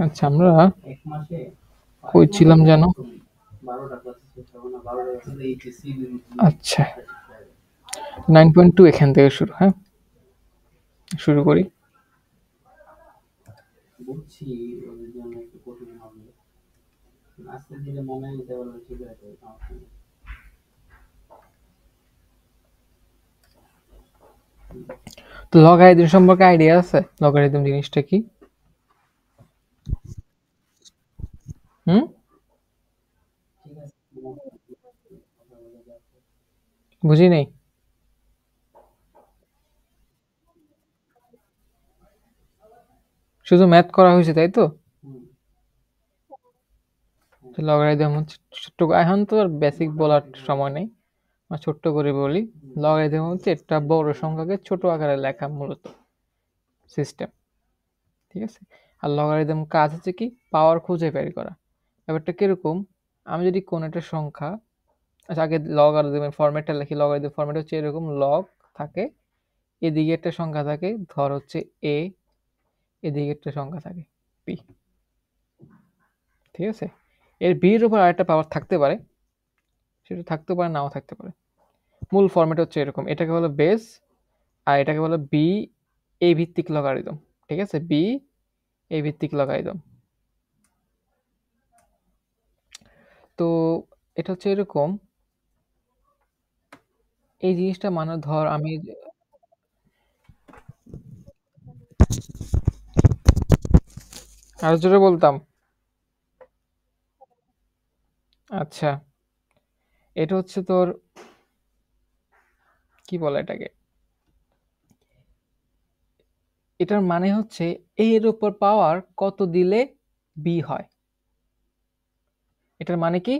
আচ্ছা, আমরা কই ছিলাম যেন? আচ্ছা, 9.2 এখান থেকে শুরু। হ্যাঁ, শুরু করি। তো লগারিদম সম্পর্কে আইডিয়া আছে? লগারিদম জিনিসটা কি? হুম? বুঝি নাই। শুধু ম্যাথ করা হয়েছে, তাই তো? লগারিদম হচ্ছে ছোট্ট, এখন তো আর বেসিক বলার সময় নেই, ছোট্ট করে বলি। লগারিদম হচ্ছে একটা বড় সংখ্যাকে ছোট আকারে লেখা মূলত সিস্টেম, ঠিক আছে? আর লগারিদম কাজ হচ্ছে কি, পাওয়ার খুঁজে বের করা। ব্যাপারটা কিরকম, আমি যদি কোন একটা সংখ্যা, আচ্ছা আগে লগারিদমের ফরম্যাটটা লিখি। লগারিদম ফরম্যাট হচ্ছে এরকম, লগ থাকে, এদিকে একটা সংখ্যা থাকে, ধর হচ্ছে এ, এদিকে একটা সংখ্যা থাকে পি, ঠিক আছে? এর বির উপর আরেকটা পাওয়ার থাকতে পারে, সেটা থাকতে পারে, নাও থাকতে পারে। মূল ফরম্যাট হচ্ছে এরকম, এটাকে বলে বেস, আর এটাকে বলে বি এ ভিত্তিক লগারিদম, ঠিক আছে? বি এ ভিত্তিক লগারিদম। তো এটা হচ্ছে এরকম, এই জিনিসটা মানে ধর আমি আরো জোরে বলতাম। আচ্ছা, এটা হচ্ছে তোর কি বলে এটাকে, এটার মানে হচ্ছে এর উপর পাওয়ার কত দিলে বি হয়। এটার মানে কি,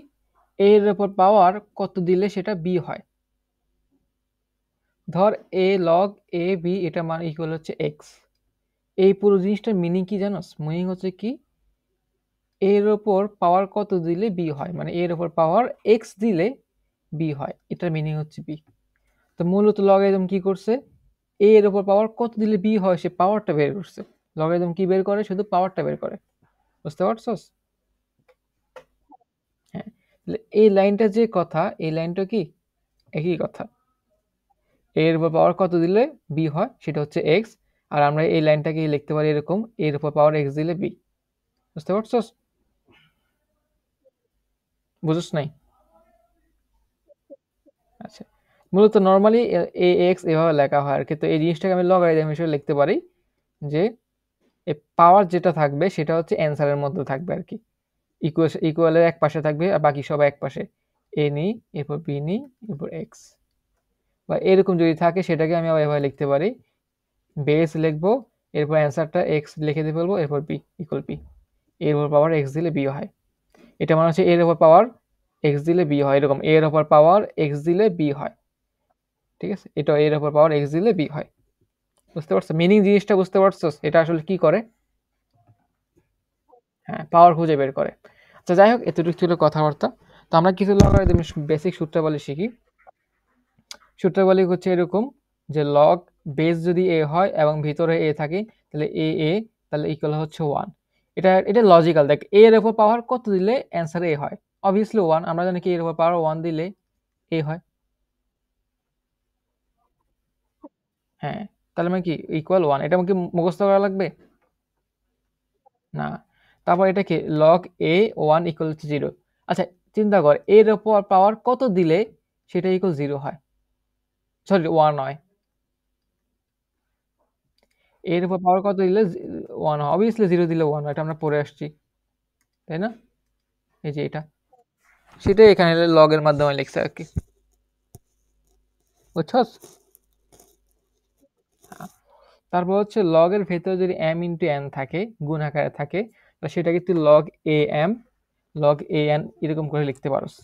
এর উপর পাওয়ার কত দিলে সেটা বি হয়। ধর এ লগ এ বি, এটা মানে ইকুয়াল হচ্ছে এক্স। এই পুরো জিনিসটার মিনিং কি জানোস? মিনিং হচ্ছে কি, এর ওপর পাওয়ার কত দিলে বি হয়, মানে এর ওপর পাওয়ার এক্স দিলে বি হয়, এটার মিনিং হচ্ছে বি। তো মূলত লগারিদম কি করছে, এ এর ওপর পাওয়ার কত দিলে বি হয় সে পাওয়ারটা বের করছে। লগারিদম কি বের করে, শুধু পাওয়ারটা বের করে। বুঝতে পারছস? হ্যাঁ, এই লাইনটা যে কথা, এই লাইনটা কি একই কথা। এর উপর পাওয়ার কত দিলে বি হয় সেটা হচ্ছে এক্স, আর আমরা এই লাইনটাকে লিখতে পারি এরকম, এর উপর পাওয়ার এক্স দিলে বি। বুঝতে পারছস? বুঝছ নাই? আচ্ছা, মূলত নর্মালি এ এক্স এভাবে লেখা হয় আর কি। তো এই জিনিসটাকে আমি লগারিদম হিসেবে লিখতে পারি যে পাওয়ার যেটা থাকবে সেটা হচ্ছে অ্যান্সারের মধ্যে থাকবে আর কি। ইকুয়ালের এক পাশে থাকবে আর বাকি সব এক পাশে। এ নিই, এরপর বি নিই, এরপর এক্স, বা এরকম যদি থাকে সেটাকে আমি আবার এভাবে লিখতে পারি, বেস লিখবো, এরপর অ্যান্সারটা এক্স লিখে দিয়ে ফেলবো, এরপর বি ইকুয়াল বি। এর উপর পাওয়ার এক্স দিলে বি হয়। এটা মানে হচ্ছে এর উপর পাওয়ার এক্স দিলে বি হয়, এরকম এর উপর পাওয়ার এক্স দিলে বি হয়, ঠিক আছে? এটা এর উপর পাওয়ার এক্স দিলে বি হয়। বুঝতে পারছো মিনিং জিনিসটা? বুঝতে পারছো এটা আসলে কি করে? হ্যাঁ, পাওয়ার খুঁজে বের করে। আচ্ছা যাই হোক, এতটুকু ছিল কথাবার্তা। তো আমরা কিছু লগারিদম বেসিক সূত্রাবলী শিখি। সূত্রাবলী হচ্ছে এরকম, যে লগ বেস যদি এ হয় এবং ভিতরে এ থাকে, তাহলে এ তাহলে ইকুয়াল হচ্ছে ওয়ান। এটা লজিক্যাল। দেখ, এ এর উপর পাওয়ার কত দিলে অ্যান্সার এ হয়? Obviously one. আমরা জানি কি এর উপর পাওয়ার ওয়ান দিলে এ হয়। হ্যাঁ, তাহলে মানে কি ইকুয়াল ওয়ান, এটা আমাকে মুখস্থ করা লাগবে না। তারপর এটা কি, log A one equal to zero. আচ্ছা, চিন্তা কর এর উপর পাওয়ার কত দিলে সেটা ইকুয়াল জিরো হয়, সরি ওয়ান হয়। এর উপর পাওয়ার কত দিলে ওয়ান হয়? অবভিয়াসলি জিরো দিলে ওয়ান হয়, এটা আমরা পড়ে আসছি, তাই না? এই যে এটা, সেটাই এখানে লগের মাধ্যমে লিখছে আর কি। বুঝছস? তারপর হচ্ছে লগের ভেতরে যদি এম ইন্টু এন থাকে, গুণ আকারে থাকে, তাহলে সেটাকে তুই log A M, log A N এরকম করে লিখতে পারস।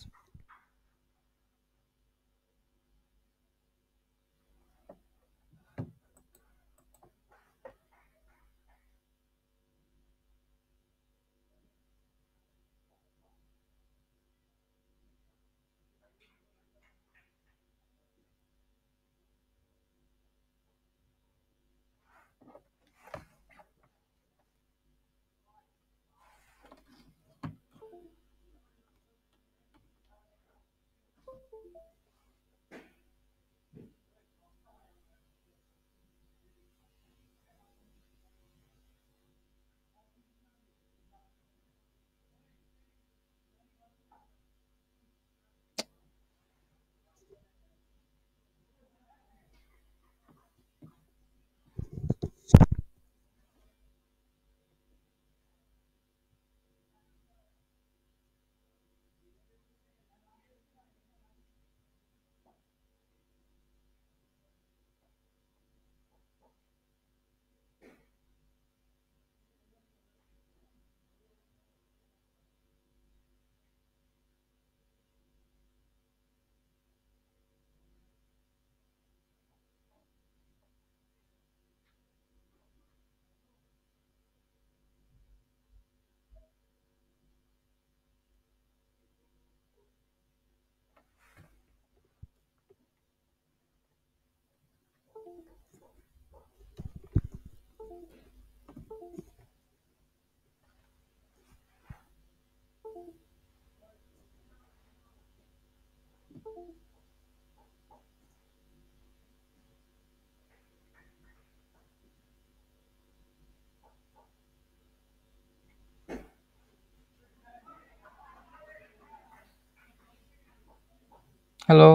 Hello,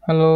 hello.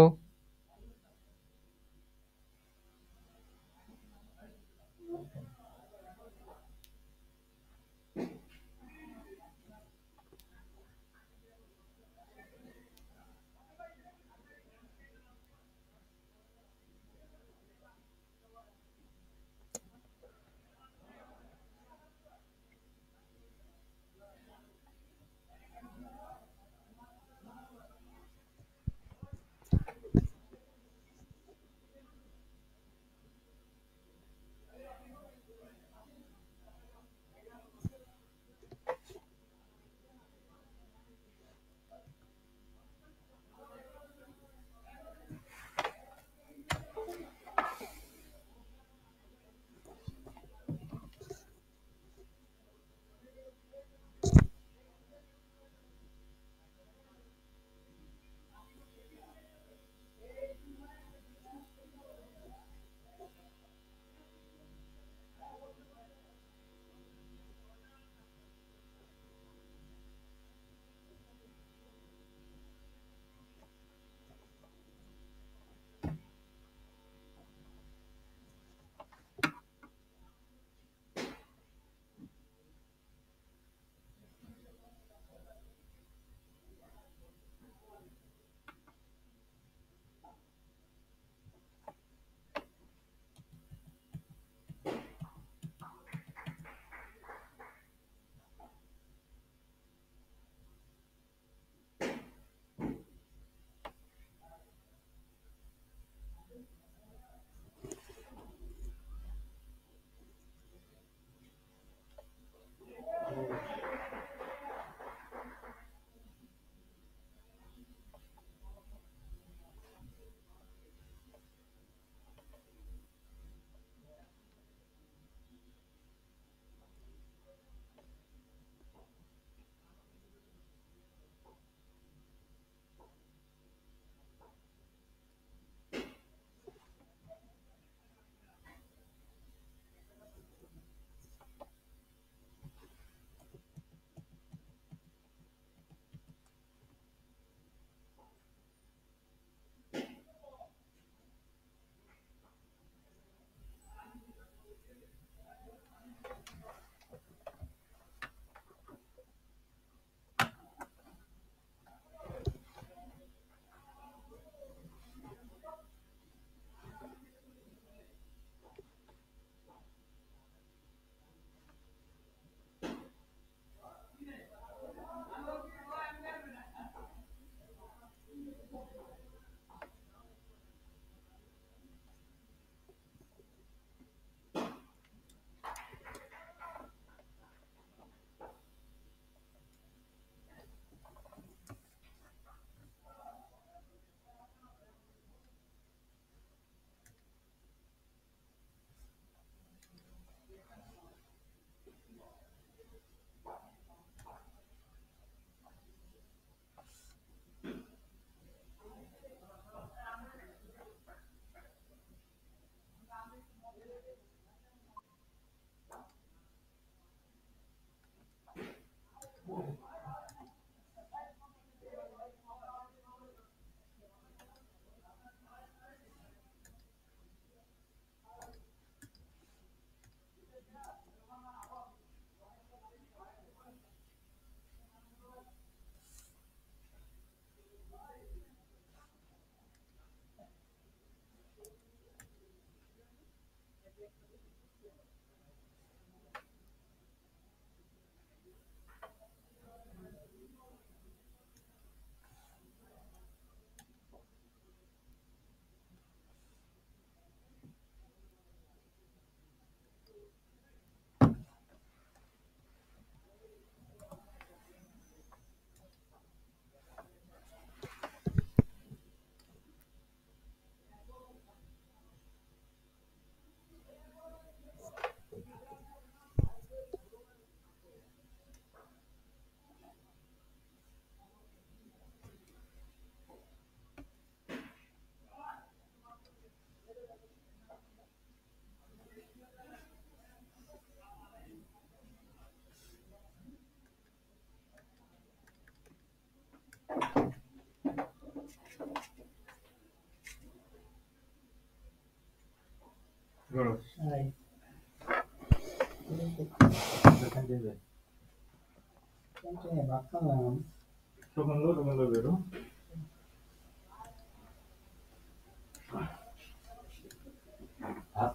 ভাত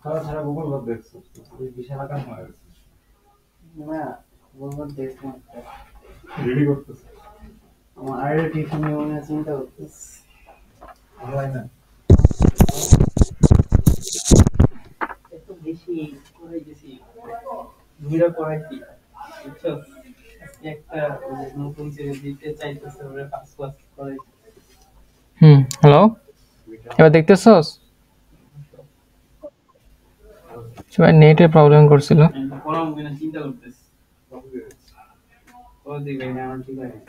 খাওয়া ছাড়া গুগল ভাত দেখছো তুই বিশাল আকার হয়ে গেছিস না গুগল দেখছো রেডি করতেছ আমার আইডি টিফিন নিয়ে চিন্তা করতেছ ভালো না একটু বেশি করে গেছি ভিড়ও করাইছি বুঝছো আজকে একটা নতুন সিরিজ দিতে চাইতেছে ওরে পাস পাস করে হ্যালো, এবার দেখতেছস? সবাই নেটের প্রবলেম করছিল। পড়াম কিনা চিন্তা করতেছি ও দিবে না আমার ঠিক আছে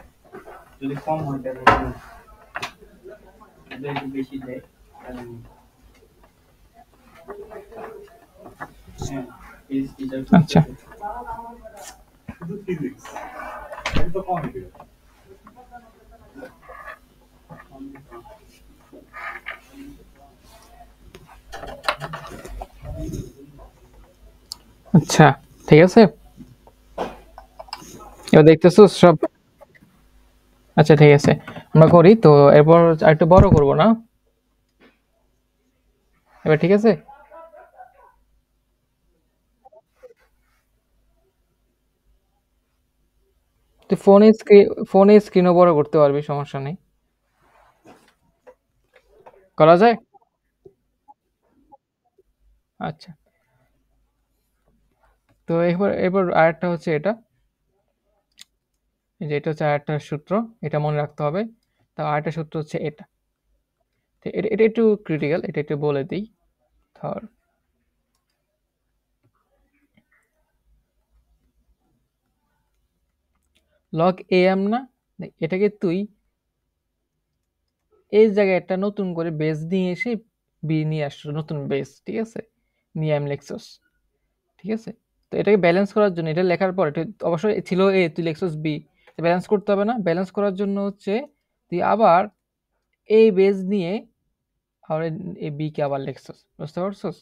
যদি কম হয় তাহলে যদি একটু বেশি দেয় তাহলে হ্যাঁ প্লিজ টিচার আচ্ছা শুধু ফিজিক্স এটা তো কম দিবে আচ্ছা, ঠিক আছে। এবার দেখতেছস সব? আচ্ছা ঠিক আছে, আমরা করি তো। এরপর আরেকটু বড় করব না? এবার ঠিক আছে। তুই ফোনে স্ক্রিনও বড় করতে পারবি, সমস্যা নেই। করা যায়? আচ্ছা, তো এরপর আরেকটা হচ্ছে এটা, এই যে এটা হচ্ছে আরেকটা সূত্র, এটা মনে রাখতে হবে। তো আরেকটা সূত্র হচ্ছে এটা। তো এটা একটু ক্রিটিক্যাল, এটা একটু বলে দিই। ধর লগ am না, এটাকে তুই এই জায়গায় একটা নতুন করে বেস নিয়ে এসে বি নিয়ে আসছো, নতুন বেস, ঠিক আছে, নিয়ে এম লিখছস, ঠিক আছে। তো এটাকে ব্যালেন্স করার জন্য, এটা লেখার পর এটা অবশ্যই ছিল এ, তুই লিখছস বি, ব্যালেন্স করতে হবে না? ব্যালেন্স করার জন্য হচ্ছে তুই আবার এই বেস নিয়ে আবার এই বি কে আবার লিখছস, বুঝতে পারছস?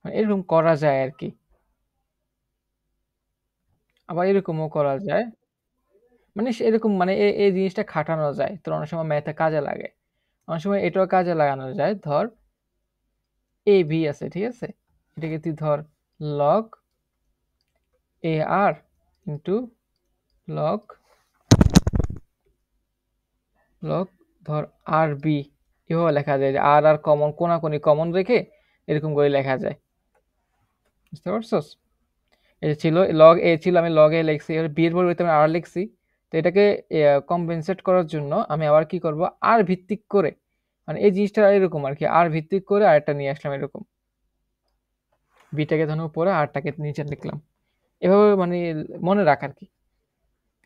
মানে এরকম করা যায় আর কি। আবার এরকমও করা যায়, মানে এরকম, মানে এই জিনিসটা খাটানো যায়, তোর অনেক সময় ম্যাথে কাজে লাগে, অনেক সময় এটাও কাজে লাগানো যায়। ধর এ ভি আছে, ঠিক আছে, এটাকে তুই ধর লগ এ আর ইন্টু লগ লগ ধর আর বি, এভাবে লেখা যায়। যে আর আর কমন, কোনাকুনি কমন রেখে এরকম করে লেখা যায়, বুঝতে পারছস? এই যে ছিল লগ এ, ছিল আমি লগ এ লিখছি, এবার বি এর পরিবর্তে আমি আর লিখছি। তো এটাকে কম্পেনসেট করার জন্য আমি আবার কি করব, আর ভিত্তিক করে, মানে এই জিনিসটা এরকম আর কি, আর ভিত্তিক করে আরেকটা নিয়ে আসলাম এরকম, বিটাকে ধরুন উপরে আরটাকে নিচে লিখলাম, এভাবে মানে মনে রাখ আর কি,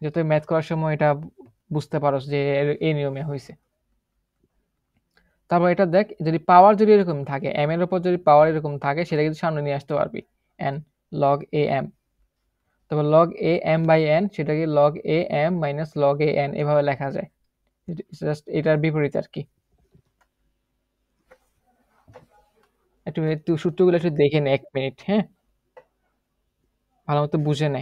যাতে ম্যাথ করার সময় এটা বুঝতে পারোস যে এই নিয়মে হয়েছে। তারপর এটা দেখ, যদি পাওয়ার যদি এরকম থাকে, এম এর উপর যদি পাওয়ার এরকম থাকে, সেটা কিন্তু সামনে নিয়ে আসতে পারবি, এন লগ এ এম। তারপর log A M by N, সেটাকে log A M minus log A N, এভাবে লেখা যায়। জাস্ট এটার বিপরীত আর কি। একটু একটু সূত্রগুলো একটু দেখে নে 1 মিনিট, হ্যাঁ, ভালো মতো বুঝে নে।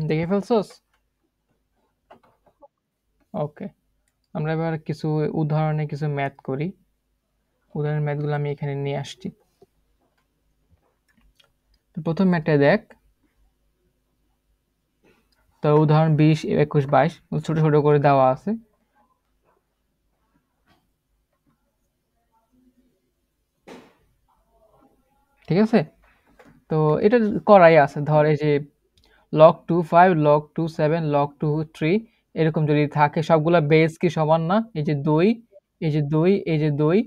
দেখে ফেলছস? ওকে, আমরা এবার কিছু উদাহরণে কিছু ম্যাথ করি। উদাহরণের ম্যাথগুলো আমি এখানে নিয়ে আসছি। তো প্রথম ম্যাথটা দেখ, তো উদাহরণ 20, 21, 22 ছোট ছোট করে দেওয়া আছে, ঠিক আছে। তো এটা করাই আছে, ধর এই যে লগ 2 5, লগ 2 7, লগ 2 3, এরকম যদি থাকে, সবগুলা বেস কি সমান না? এই যে 2 এই যে 2, এই যে 2,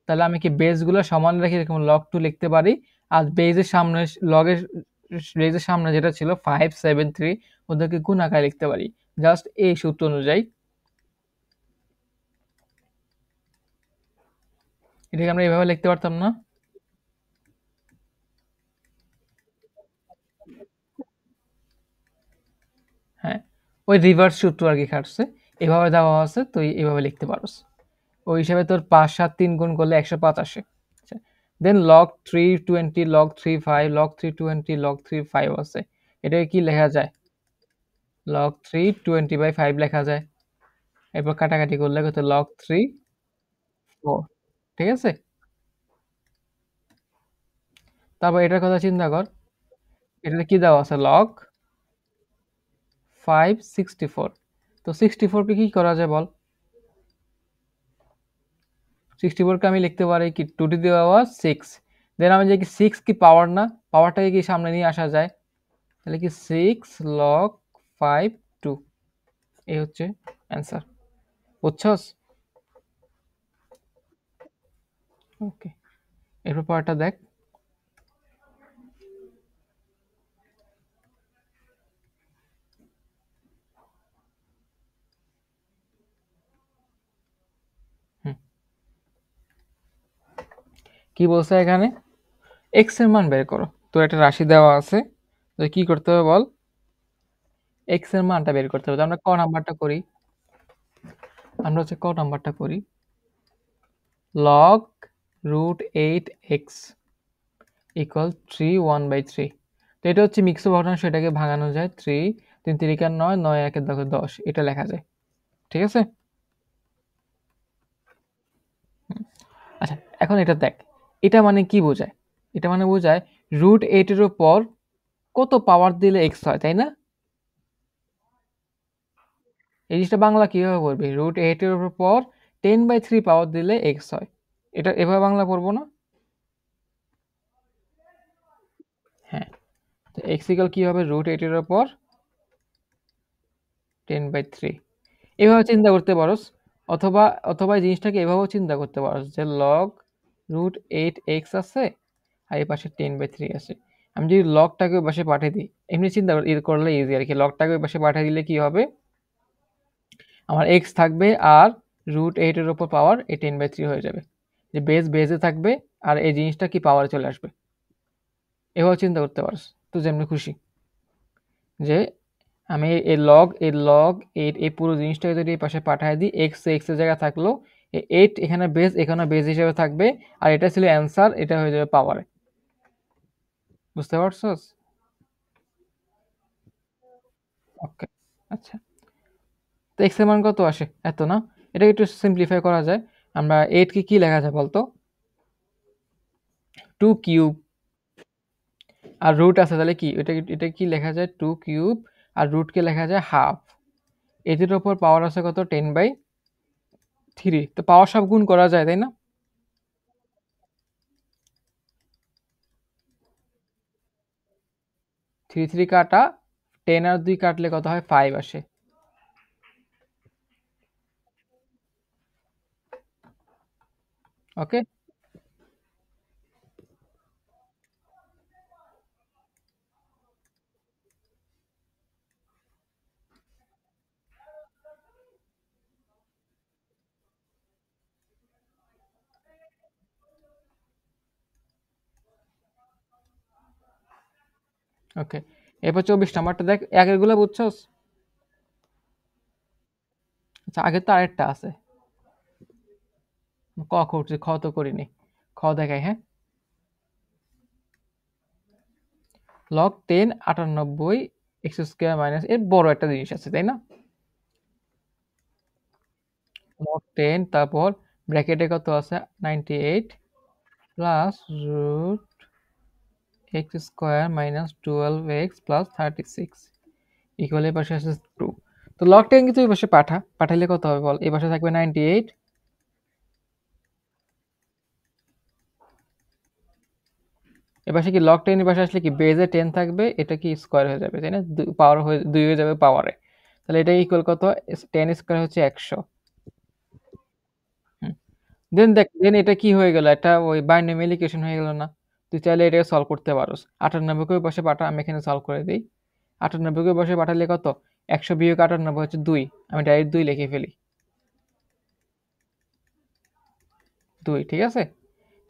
তাহলে আমি কি বেসগুলো সমান রেখে এরকম log 2 লিখতে পারি। আর বেজের সামনে লগের বেজের সামনে যেটা ছিল 5, 7, 3 ওদেরকে গুণ আকারে লিখতে পারি। জাস্ট এই সূত্র অনুযায়ী। এটাকে আমরা এভাবে লিখতে পারতাম না? হ্যাঁ, ওই রিভার্স সূত্র আর কি খাটছে। এভাবে দেওয়া আছে, তুই এভাবে লিখতে পারোস। ওই হিসাবে তোর 5, 7, 3 গুণ করলে 105 আসে। আচ্ছা, দেন log 320, log 3 5, log 320, log 3 5 আছে। এটাকে কি লেখা যায়? log 3 20/5 লেখা যায়। এরপর কাটাকাটি করলে কত? log 3 4। ঠিক আছে? তারপর এটার কথা চিন্তা কর। এটাতে কি দেওয়া আছে? log 5 64। তো 64 কে কি করা যায় বল? 64 কে আমি লিখতে পারি কি 2 টু দি পাওয়ার 6। দেন আমি যে কি 6 কি পাওয়ার না? পাওয়ারটাকে কি সামনে নিয়ে আসা যায়? তাহলে কি 6 log 5 2। এই হচ্ছে অ্যান্সার। বুঝছস? ওকে, এরপর পরেরটা দেখ। হুম, কি বলছে এখানে? এক্স এর মান বের করো। তো একটা রাশি দেওয়া আছে, তো কি করতে হবে বল? এক্স এর মানটা বের করতে হবে। তো আমরা ক নাম্বারটা করি। আমরা হচ্ছে ক নাম্বারটা করি। log √8x equal 3 1/3। তো এটা হচ্ছে মিক্স ভগ্নাংশ, এটাকে ভাঙানো যায়। 3 3 3 9, 9 1 10 10, এটা লেখা যায়। ঠিক আছে? হুম। আচ্ছা, এখন এটা দেখ। এটা মানে কি বোঝায়? এটা মানে বোঝায় √8 এর উপর কত পাওয়ার দিলে x হয়, তাই না? এই জিনিসটা বাংলা কিভাবে পড়বি? √8 এর উপর 10/3 পাওয়ার দিলে x হয়। এটা এভাবে বাংলা পড়বো না? হ্যাঁ। তো x ইকুয়াল কি হবে? √8 এর উপর 10/3। এভাবে চিন্তা করতে পারোস। অথবা অথবা এই জিনিসটাকে এভাবেও চিন্তা করতে পারোস যে log √8x আছে আর এই পাশে 10/3 আছে। আমি যদি লগটাকে ওই পাশে পাঠিয়ে দিই, এমনি চিন্তা করলে ইজি আর কি। লগটাকে ওই পাশে পাঠিয়ে দিলে কি হবে? আমার x থাকবে আর √8 এর উপর পাওয়ার এই 10/3 হয়ে যাবে। যে বেজে থাকবে আর এই জিনিসটা কি পাওয়ারে চলে আসবে। এভাবে চিন্তা করতে পারোস। তো যেমনি খুশি। যে আমি এই পুরো জিনিসটাকে যদি এই পাশে পাঠিয়ে দিই, এক্স এর জায়গায় থাকলো, 8 এখানে বেজ, এখানে বেজ হিসেবে থাকবে। আর এটা ছিল অ্যান্সার, এটা হয়ে যাবে পাওয়ারে। বুঝতে পারছস? ওকে, আচ্ছা। তো এক্স এর মান কত আসে? এত না? এটাকে একটু সিম্পলিফাই করা যায়। আমরা 8 কে কি লেখা যায় বলতো? 2 কিউব। আর রুট আছে, তাহলে কি এটা কি লেখা যায়? 2 কিউব। আর রুটকে লেখা যায় হাফ। এটির ওপর পাওয়ার আছে কত? 10/3। তো পাওয়ার সব গুণ করা যায়, তাই না? 3 3 কাটা, 10 আর 2 কাটলে কত হয়? 5 আসে। ওকে? ওকে। এরপর 24 নাম্বারটা দেখ। একের গুলো বুঝছস? আচ্ছা, আগের তো আরেকটা আছে। ক করছি, খ তো করিনি। খ দেখাই, হ্যাঁ? log 10 98 এক্স স্কোয়ার মাইনাস, এর বড় একটা জিনিস আছে, তাই না? log 10, তারপর ব্র্যাকেটে কত আছে? 98 plus root X square minus 12x plus 36 equal এর পাশে আছে 2। তো log 10 কিন্তু এই পাশে পাঠাইলে কত হবে বল? এই পাশে থাকবে 98। এ পাশে কি log 10 এর পাশে আসলে কি বেজে 10 থাকবে, এটা কি স্কয়ার হয়ে যাবে, তাই না? পাওয়ার হয়ে 2 হয়ে যাবে পাওয়ারে। তাহলে এটা ইকুয়াল কত? 10 স্কয়ার হচ্ছে 100। হুম। দেন এটা কি হয়ে গেল, একটা ওই বাইনোমিয়াল ইকুয়েশন হয়ে গেল না? তুই চাইলে এটাকে সলভ করতে পারোস। 98 কে ওই পাশে পাঠা, আমি এখানে সলভ করে দেই। 98 কে ওই পাশে পাঠালে কত? 100 বিয়োগ 98 হচ্ছে 2। আমি ডাইরেক্ট 2 লিখে ফেলি। 2, ঠিক আছে?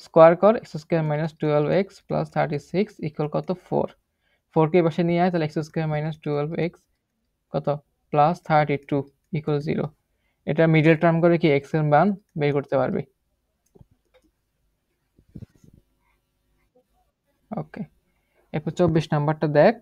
স্কোয়ার কর x square minus 12x plus 36 equal কত? 4। 4 কে এই পাশে নিয়ে আয়, তাহলে এক্স স্কোয়ার মাইনাস 12x কত? Plus 32 equal 0। এটা মিডল টার্ম করে কি এক্স এর মান বের করতে পারবি। ওকে, এরপর 24 নাম্বারটা দেখ।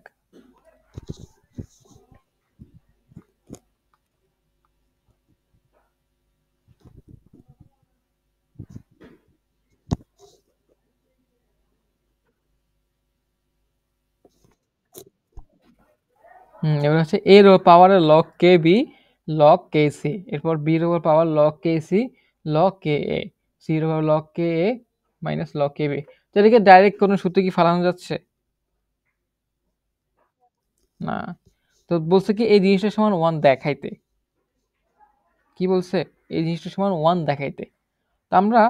এবার হচ্ছে এর পাওয়ারের log K B log K C, এরপর বির ওপর পাওয়ার লগ কে সি লগ কে এ, সির ওপর লগ কে এ মাইনাস লগ কে বি। তো এটাকে ডাইরেক্ট কোনো সূত্রে কি ফালানো যাচ্ছে? না। তো বলছে কি এই জিনিসটা সমান 1 দেখাইতে। কি বলছে? এই জিনিসটা সমান 1 দেখাইতে। তো আমরা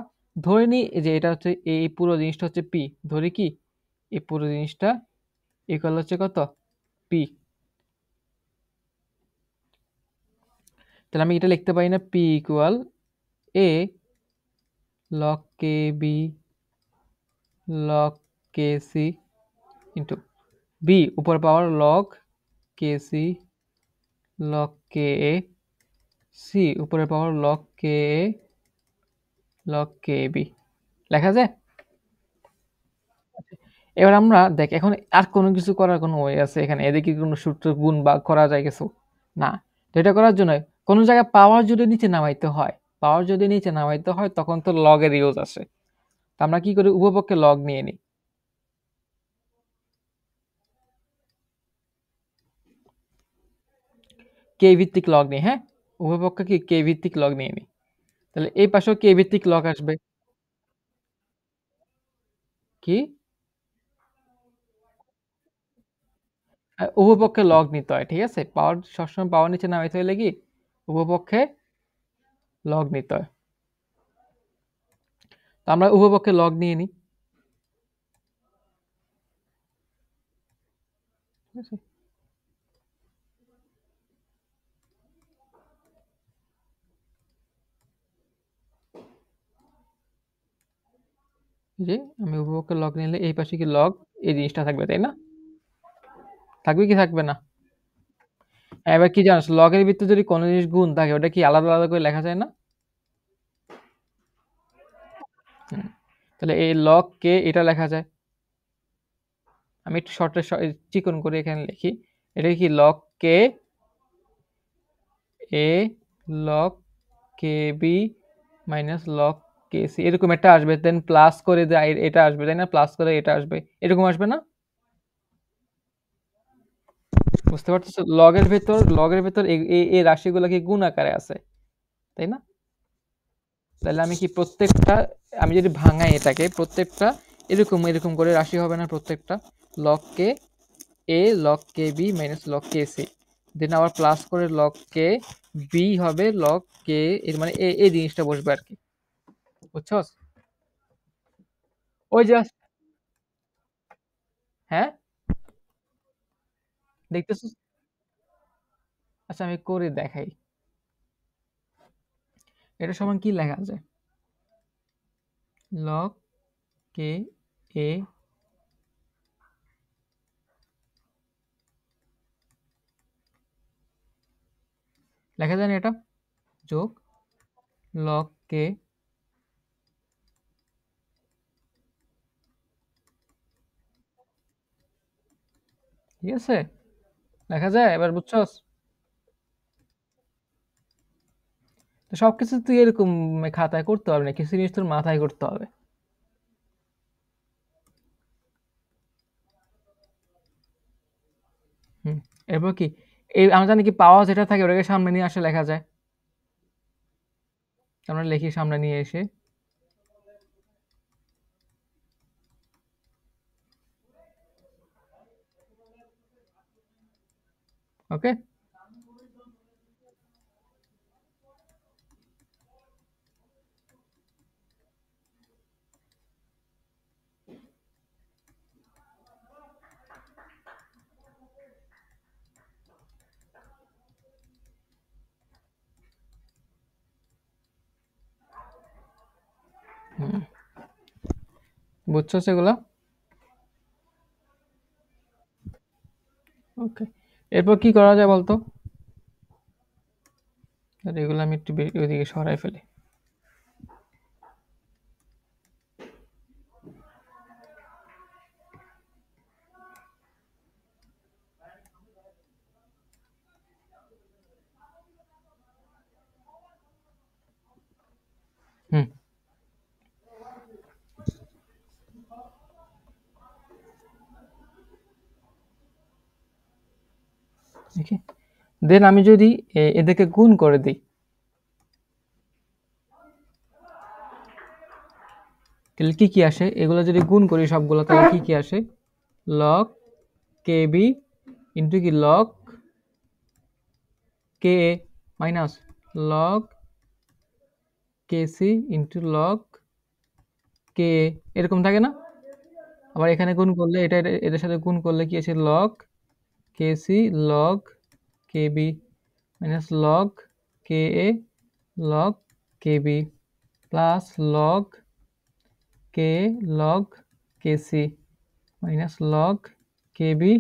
ধরে নিই যে এটা হচ্ছে এই পুরো জিনিসটা হচ্ছে পি। ধরি কি এই পুরো জিনিসটা ইকুয়াল হচ্ছে কত? পি। তাহলে আমি এটা লিখতে পারি না পি ইকুয়াল এ log K B log K C into B উপর পাওয়ার লগ কে সি লগ কে এ, সি উপরের পাওয়ার লগ কে এ লগ কে বি। লেখা যায়? এবার আমরা দেখ, এখন আর কোনো কিছু করার কোনো ওয়ে আছে এখানে? এদিকে কোনো সূত্র গুণ বা করা যায় কিছু? না। তো এটা করার জন্য কোনো জায়গায় পাওয়ার যদি নিচে নামাইতে হয়, পাওয়ার যদি নিচে নামাইতে হয় তখন তো লগের ইউজ আসে। তো আমরা কি করি? উভয়পক্ষে লগ নিয়ে নিই। কে ভিত্তিক লগ নিই, হ্যাঁ? উভয়পক্ষে কি কে ভিত্তিক লগ নিয়ে নিই। তাহলে এই পাশেও কে ভিত্তিক লগ আসবে। কি? উভয়পক্ষে লগ নিতে হয়, ঠিক আছে? পাওয়ার সবসময় পাওয়ার নিচে নামাইতে হলে কি উভয়পক্ষে লগ নিতে হয়। তো আমরা উভয়পক্ষে লগ নিয়ে নিই। ঠিক আছে? যে আমি উভয়পক্ষে লগ নিলে এই পাশে কি লগ এই জিনিসটা থাকবে, তাই না? থাকবে কি থাকবে না? এবার কি জানিস, লগের ভিতরে যদি কোনো জিনিস গুণ থাকে ওটা কি আলাদা আলাদা করে লেখা যায় না? হুম। তাহলে এই লগ কে এটা লেখা যায়। আমি একটু শর্টে চিকন করে এখানে লিখি। এটা কি লগ কে এ log K B minus log K C, এরকম একটা আসবে। দেন প্লাস করে এটা আসবে, তাই না? প্লাস করে এটা আসবে, এরকম আসবে না? বুঝতে পারতেছো? লগের ভেতর এই রাশিগুলো কি গুণ আকারে আছে, তাই না? তাহলে আমি কি প্রত্যেকটা, আমি যদি ভাঙাই এটাকে প্রত্যেকটা এরকম এরকম করে রাশি হবে না প্রত্যেকটা? লগ কে এ log K B minus log K C, দেন আবার প্লাস করে লগ কে বি হবে লগ কে, এর মানে এই জিনিসটা বসবে আর কি। বুঝছস? ওই জাস্ট, হ্যাঁ, দেখতেছিস? আচ্ছা আমি করে দেখাই। এটা সমান কি লেখা যায়? লগ কে এ লেখা যায় না এটা? যোগ লগ কে, ঠিক আছে? লেখা যায় এবার, বুঝছস? তো সবকিছু তুই এরকম খাতায় করতে হবে না, কিছু জিনিস তোর মাথায় করতে হবে। হুম। এরপর কি এই আমরা জানি কি পাওয়ার যেটা থাকে ওটাকে সামনে নিয়ে আসে লেখা যায়। আমরা লিখি সামনে নিয়ে এসে। ওকে, বুঝছো সেগুলা? ওকে, এরপর কি করা যায় বলতো? এগুলো আমি একটু ওইদিকে সরাই ফেলি। হুম, দেখি। দেন আমি যদি এদেরকে গুণ করে দিই, তাহলে কি কি আসে? এগুলো যদি গুণ করি সবগুলো, তাহলে কি কি আসে? লগ কে বি ইন্টু কি লগ কে এ minus log K C into log কে এ, এরকম থাকে না? আবার এখানে গুণ করলে এদের সাথে গুণ করলে কি আছে? Log K C log K B minus log কে এ log K B plus log কে log K C minus log K B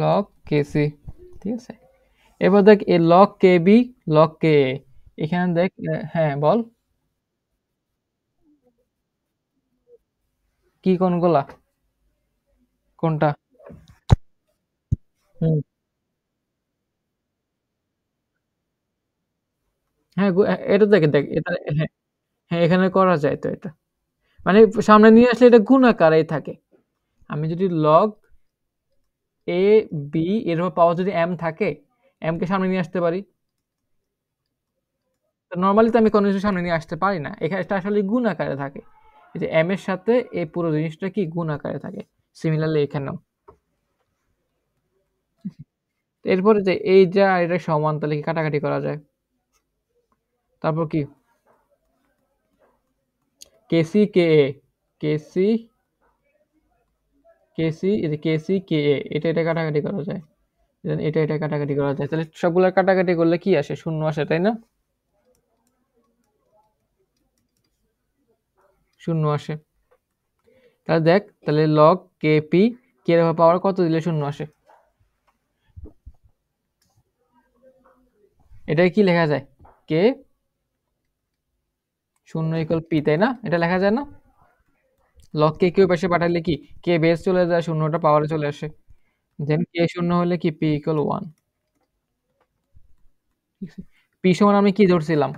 log K C. ঠিক আছে, এবার দেখ এ লগ কে বি লগ কে এ, এখানে দেখ হ্যাঁ বল কি কোনগুলা, কোনটা? হুম, হ্যাঁ এটা দেখে দেখ এটা, হ্যাঁ হ্যাঁ এখানে করা যায় তো এটা, মানে সামনে নিয়ে আসলে এটা গুণ আকারেই থাকে। আমি যদি লগ এ বি এর পাওয়ার যদি এম থাকে, এম কে সামনে নিয়ে আসতে পারি। নর্মালি তো আমি কোনো কিছু সামনে নিয়ে আসতে পারি না, এখানে এটা আসলে গুণ আকারে থাকে। এই যে এম এর সাথে এই পুরো জিনিসটা কি গুণ আকারে থাকে। সিমিলারলি এখানেও। এরপরে যে এই যা এটা সমান, তাহলে কি কাটাকাটি করা যায়? তারপর কি কেসি কে এ, কেসি কেসি এই যে কেসি কে এ, এটা কাটাকাটি করা যায়। Then এটা কাটাকাটি করা যায়, তাহলে সবগুলা কাটাকাটি করলে কি আসে? শূন্য আসে, তাই না? শূন্য আসে। তাহলে দেখ, তাহলে লগ কে পি কে এর পাওয়ার কত দিলে শূন্য আসে? এটাই কি লেখা যায়? কে শূন্য ইকুয়াল পি, তাই না? এটা লেখা যায় না? লগ কে কেউ পাশে পাঠালে কি কে বেস চলে যায়, শূন্যটা পাওয়ারে চলে আসে। দেন কে শূন্য হলে কি পি ইকুয়াল ওয়ান। পি সমান আমি কি ধরছিলাম?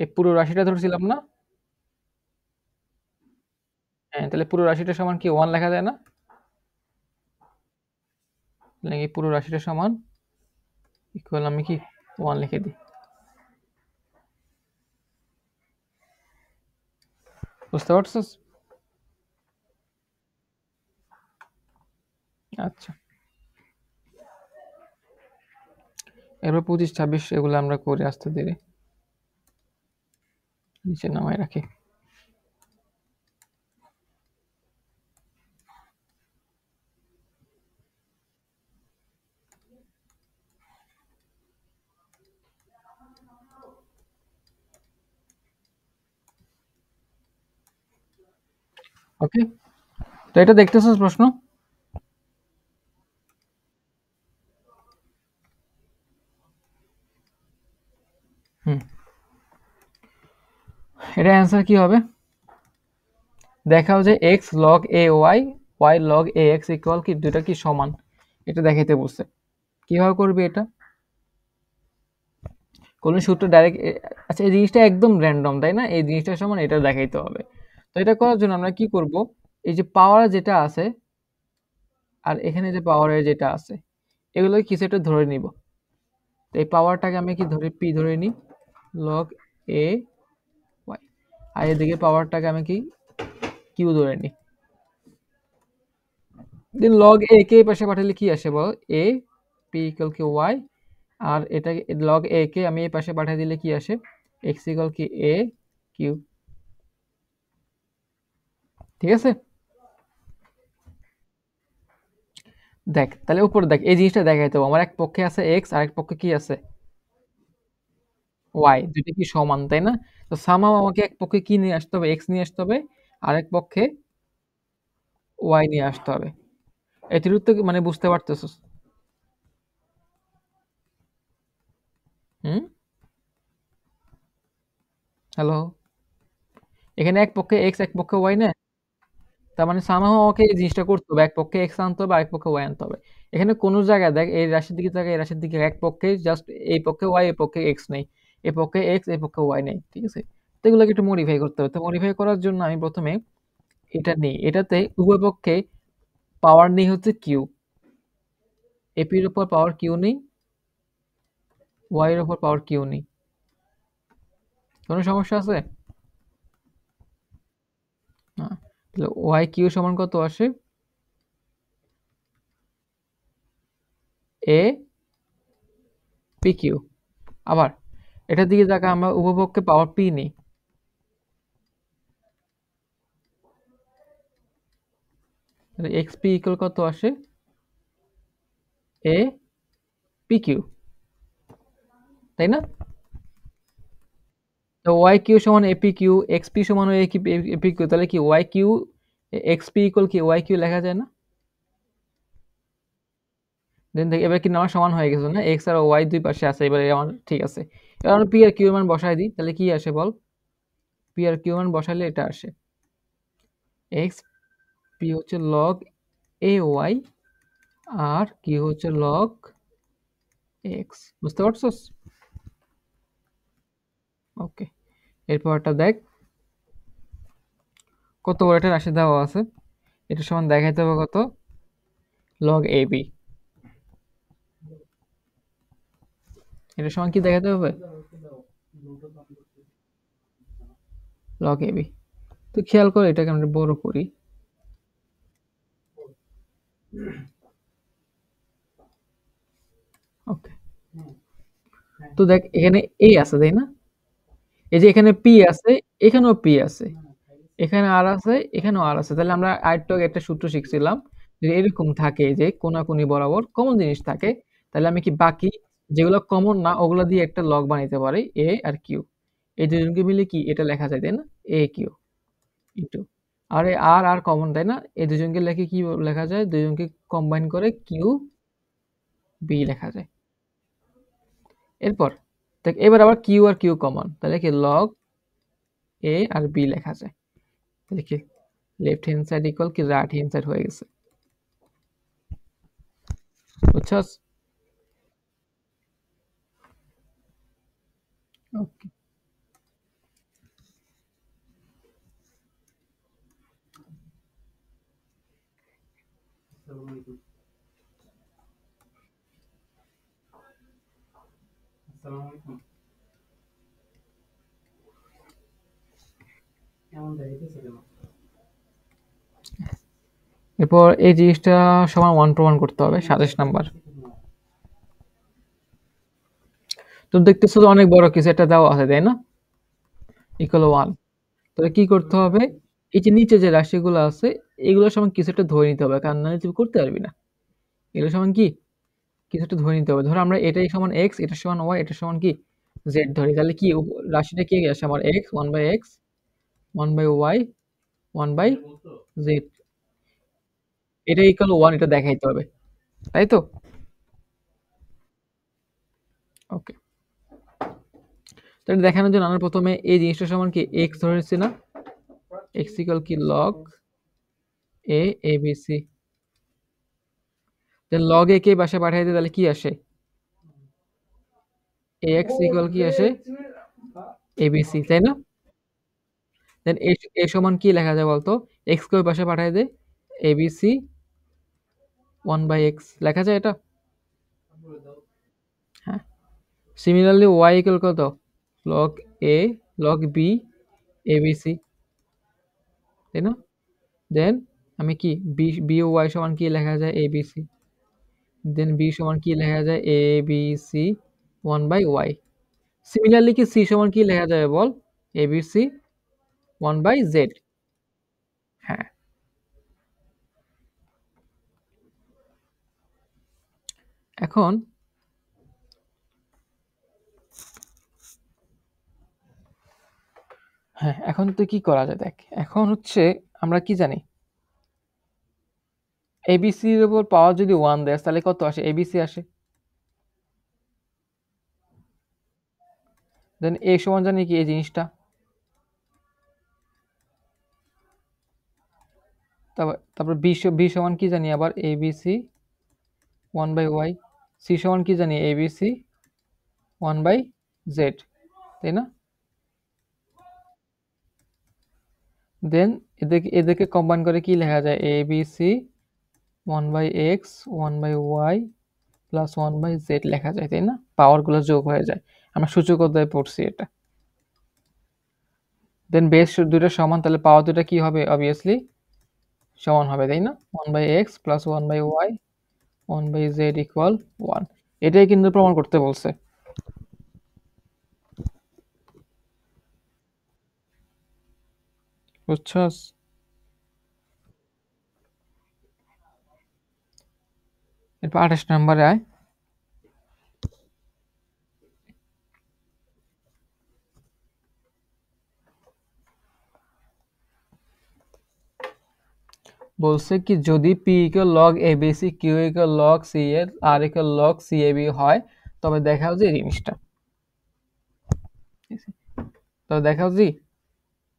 এই পুরো রাশিটা ধরছিলাম না? হ্যাঁ, তাহলে পুরো রাশিটা সমান কি ওয়ান লেখা যায় না? তাহলে এই পুরো রাশিটা সমান ইকুয়াল আমি কি ওয়ান লিখে দিই। বুঝতে পারছিস? আচ্ছা, এরপর 25 26 এগুলো আমরা করে আসতে ধীরে নিচে নামাই রাখি। ওকে, তো এটা দেখতেছিস প্রশ্ন? হুম, এটা অ্যান্সার কি হবে? দেখাও যে x log A Y Y log A x equal কি দুইটা কি সমান, এটা দেখাইতে বলছে। কিভাবে করবি এটা? কোন সূত্র ডাইরেক্ট, আচ্ছা এই জিনিসটা একদম র্যান্ডম তাই না? এই জিনিসটার সমান এটা দেখাইতে হবে। তো এটা করার জন্য আমরা কি করব? এই যে পাওয়ার যেটা আছে আর এখানে যে পাওয়ারের যেটা আছে, এগুলো কিছু একটা ধরে নিব। তো এই পাওয়ারটাকে আমি কি ধরে পি ধরে নিই, লগ এ ওয়াই, আর এদিকে পাওয়ারটাকে আমি কি কিউ ধরে নিই। দেন লগ এ কে এই পাশে পাঠালে কি আসে বল? এ পি ইকুয়াল কি ওয়াই, আর এটা লগ এ কে আমি এই পাশে পাঠিয়ে দিলে কি আসে? এক্স ইকুয়াল কি এ কিউ। ঠিক আছে, দেখ তাহলে উপরে দেখ এই জিনিসটা দেখাইতে হবে। আমার এক পক্ষে আছে এক্স আর এক পক্ষে কি আছে? ওয়াই দুইটা কি সমান, তাই না? তো সামহাউ আমাকে এক পক্ষে কি নিয়ে আসতে হবে? এক্স নিয়ে আসতে হবে, আরেক পক্ষে ওয়াই নিয়ে আসতে হবে। এতটুকু তো মানে বুঝতে পারতেছস? হুম? হ্যালো? এখানে এক পক্ষে এক্স এক পক্ষে ওয়াই না? তার মানে সামহাউ আমাকে এই জিনিসটা করতে হবে, এক পক্ষে এক্স আনতে হবে, আরেক পক্ষে ওয়াই আনতে হবে। এখানে কোনো জায়গায় দেখ, এই রাশির দিকে তাকায়, এই রাশির দিকে এক পক্ষে জাস্ট এই পক্ষে ওয়াই, এই পক্ষে এক্স নেই, এই পক্ষে এক্স, এই পক্ষে ওয়াই নেই, ঠিক আছে? তো এগুলোকে একটু মডিফাই করতে হবে। তো মডিফাই করার জন্য আমি প্রথমে এটা নিই, এটাতে উভয় পক্ষে পাওয়ার নেই হচ্ছে কিউ, এপির উপর পাওয়ার কিউ নেই, ওয়াই এর উপর পাওয়ার কিউ নেই। কোনো সমস্যা আছে? না। তাহলে ওয়াই কিউ সমান কত আসে? A P Q. আবার এটার দিকে তাকা, আমরা উভয়পক্ষে পাওয়ার পি নেই, তাহলে এক্স পি ইকুয়াল কত আসে? এ পি কিউ, তাই না? তো ওয়াই কিউ সমান এপি কিউ, এক্স পি সমান এপি কিউ, তাহলে কি Y Q X P equal কি ওয়াই কিউ লেখা যায় না? দেন দেখ এবার কি আমার সমান হয়ে গেছে না? এক্স আর ওয়াই দুই পাশে আছে, এবারে আমার ঠিক আছে। এবার আমরা পি আর কিউ এর মান বসাই দিই, তাহলে কি আসে বল? পি আর কিউ মান বসাইলে এটা আসে, এক্স পি হচ্ছে log A Y, R Q হচ্ছে লগ এক্স। বুঝতে পারছস? ওকে, এরপরটা দেখ, কত বড় একটা রাশি দেওয়া আছে, এটা সমান দেখাইতে হবে কত? Log A B. এটা সমান কি দেখাতে হবে? Log A B. তো খেয়াল করে এটাকে আমরা বড় করি। ওকে, তো দেখ এখানে এ আছে, তাই না? এই যে এখানে পি আছে, এখানেও পি আছে, এখানে আর আছে, এখানেও আর আছে। তাহলে আমরা আরেকটু আগে একটা সূত্র শিখছিলাম, যদি এরকম থাকে যে কোনাকুনি বরাবর কমন জিনিস থাকে, তাহলে আমি কি বাকি যেগুলো কমন না ওগুলো দিয়ে একটা লগ বানাইতে পারি, এ আর কিউ। এই দুজনকে মিলে কি এটা লেখা যায়, তাই না? এ কিউ ইন্টু, আর এ আর কমন, তাই না? এই দুজনকে লেখে কি লেখা যায়? দুজনকে কম্বাইন করে কিউ বি লেখা যায়। এরপর দেখ, এবার আবার কিউ আর কিউ কমন, তাহলে কি লগ এ আর বি লেখা যায়। তাহলে কি লেফট হ্যান্ড সাইড ইকুয়াল কি রাইট হ্যান্ড সাইড হয়ে গেছে। বুঝছস? ওকে, এরপর এই জিনিসটা সমান ওয়ান প্রমাণ করতে হবে, 27 নাম্বার। তো দেখতেছো তো অনেক বড় কিছু একটা দেওয়া আছে, তাই না? Equal one. তাহলে কি করতে হবে? এই যে নিচে যে রাশিগুলো আছে এগুলোর সমান কিছু একটা ধরে নিতে হবে, কারণ নাহলে তুই করতে পারবি না। এগুলো সমান কি কিছু একটা ধরে নিতে হবে। ধরো আমরা এটাই সমান এক্স, এটা সমান ওয়াই, এটা সমান কি জেড ধরি, তাহলে কি রাশিটা কি আসে আমার? X, one by X, one by Y, one by Z. এটা ইকুয়াল ওয়ান, এটা দেখাইতে হবে, তাই তো? ওকে, তাহলে দেখানোর জন্য আমরা প্রথমে এই জিনিসটা সমান কি এক্স ধরেছি না? এক্স ইকুয়াল কি লগ এ এ বি সি। দেন লগ এ কে বাসায় পাঠিয়ে দিই, তাহলে কি আসে? এ এক্স ইকুয়াল কি আসে? এ বি সি, তাই না? দেন এ সমান কি লেখা যায় বলতো? এক্স কে ওই পাশে পাঠিয়ে দে, A B C one by X লেখা যায় এটা। হ্যাঁ, সিমিলারলি ওয়াই ইকুয়াল কত? Log A log B A B C, তাই না? দেন আমি কি বি বি ও ওয়াই সমান কি লেখা যায়? A B C. Then B সমান কি লেখা যায়? A B C one by Y. Similarly কি সি সমান কি লেখা যাবে বল? A B C one by Z. হ্যাঁ, এখন এখন তো কি করা যায় দেখ, এখন হচ্ছে আমরা কি জানি এবিসি এর উপর পাওয়ার যদি 1 দেয় তাহলে কত আসে, এবিসি আসে। দেন এ সমান জানি কি এই জিনিসটা, তারপর বি সমান কি জানি আবার এবিসি 1/y, সি সমান কি জানি এবিসি 1/z, তাই না? দেন এদেরকে কম্বাইন করে কি লেখা যায়, ABC 1/x 1/y plus 1/z লেখা যায়, তাই না? পাওয়ারগুলো যোগ হয়ে যায়, আমরা সূচক অধ্যায়ে পড়ছি এটা। দেন বেস দুইটা সমান, তাহলে পাওয়ার দুইটা কি হবে, অবভিয়াসলি সমান হবে, তাই না? 1/x plus 1/y 1/z equal 1, এটাই কিন্তু প্রমাণ করতে বলছে। বুঝছস? এরপর 28 নম্বরে আয়। বলছে কি যদি P equal log ABC, Q equal log C এর, R equal log C AB হয়, তবে দেখাও যে এই জিনিসটা, তবে দেখাও যে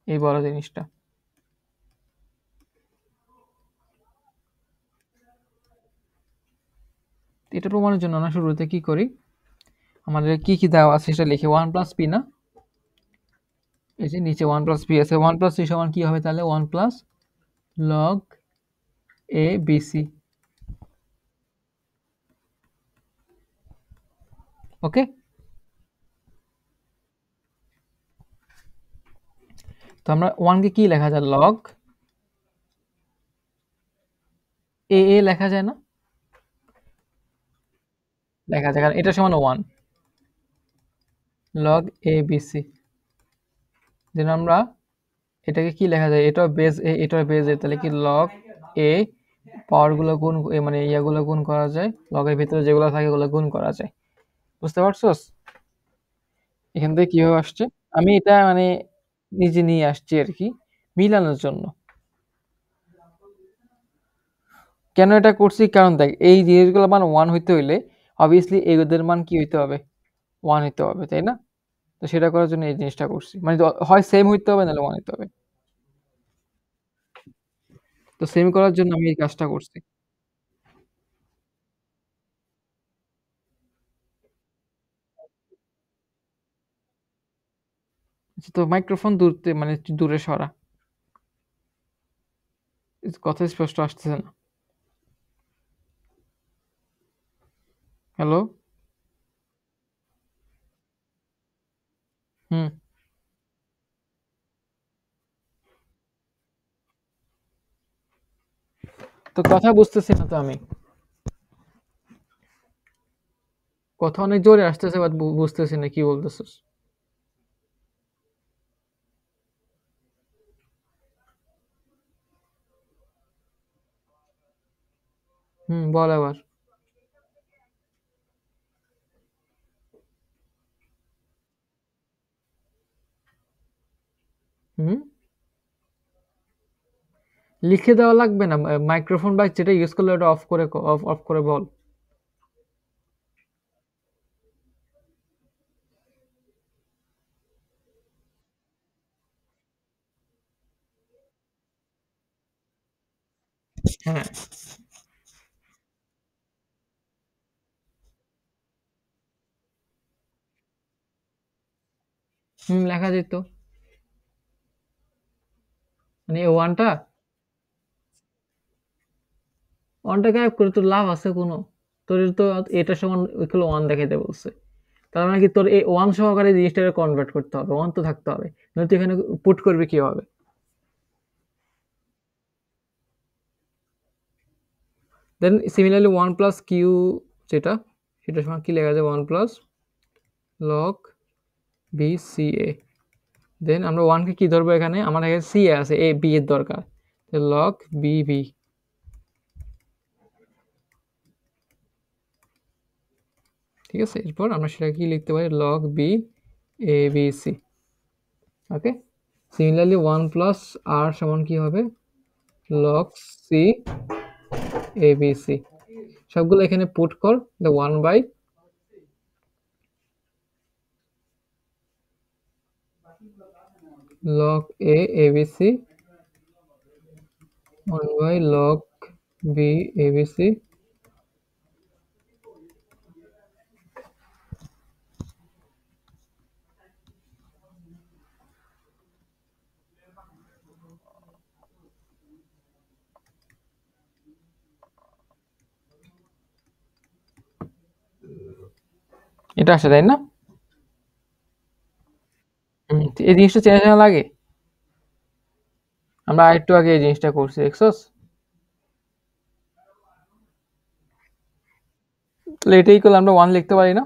এই বড় জিনিসটা। এটা প্রমাণের জন্য আমরা শুরুতে কি করি, আমাদের কি কি দেওয়া আছে সেটা লিখি, 1 প্লাস পি না, এই যে নিচে 1 প্লাস পি আছে, 1 প্লাস পি সমান কি হবে তাহলে 1 plus log A B C. ওকে, তো আমরা 1 কে কি লেখা যায়, লগ এ এ লেখা যায় না, লেখা যায়, কারণ এটা সমান 1 লগ এ বি সি। দেন আমরা এটাকে কি লেখা যায়, এটা বেস এ এটা বেস এ, তাহলে কি লগ এ পাওয়ার গুলো গুণ মানে ইয়াগুলো গুণ করা যায়, লগের ভিতরে যেগুলো থাকে ওগুলো গুণ করা যায়। বুঝতে পারছস এখান থেকে কিভাবে আসছে? আমি এটা মানে নিজে নিয়ে আসছি আর কি, মিলানোর জন্য। কেন এটা করছি, কারণ দেখ এই জিনিসগুলো মান 1 হইতে হইলে অবভিয়াসলি এদের মান কি হইতে হবে, 1 হইতে হবে, তাই না? তো সেটা করার জন্য এই জিনিসটা করছি, মানে হয় সেম হইতে হবে নাহলে 1 হইতে হবে। তো সেম করার জন্য আমি এই কাজটা করছি। আচ্ছা, তো মাইক্রোফোন মানে একটু দূরে সরা, কথা স্পষ্ট আসতেছে না। হ্যালো? হুম। তো কথা বুঝতেছি না তো আমি, কথা অনেক জোরে আসতেছে বাট বুঝতেছি না কি বলতেছিস। হুম, বল আবার। হুম, লিখে দেওয়া লাগবে না, মাইক্রোফোন বা যেটা ইউজ করলে ওটা অফ করে অফ অফ করে বল। হ্যাঁ। হুম, লেখা যেত, মানে এই ওয়ানটা গায়েব করে তোর লাভ আছে কোনো? তোর তো এটা সমান ইকুয়াল 1 দেখাইতে বলছে, তার মানে কি তোর এই 1 সহকারে জিনিসটাকে কনভার্ট করতে হবে, 1 তো থাকতে হবে, নয়তো এখানে পুট করবে কিভাবে? দেন সিমিলারলি 1 প্লাস কিউ যেটা, সেটা সমান কি লেখা যায়, 1 প্লাস লগ বি সি এ। দেন আমরা 1 কে কি ধরবো, এখানে আমার এখানে সি আছে, এ বি এর দরকার, লগ বি বি। ঠিক আছে, এরপর আমরা সেটা কি লিখতে পারি, log B A B C. Okay, similarly 1 plus R সমান কি হবে, log C A B C. সবগুলো এখানে পুট কর, 1 by log A B C, 1 by log B A B C. এটা আসে তাই না? এই জিনিসটা চেনা চেনা লাগে। আমরা আরেকটু আগে এই জিনিসটা করছি, দেখছস? তাহলে এটাই করলে আমরা 1 লিখতে পারি না?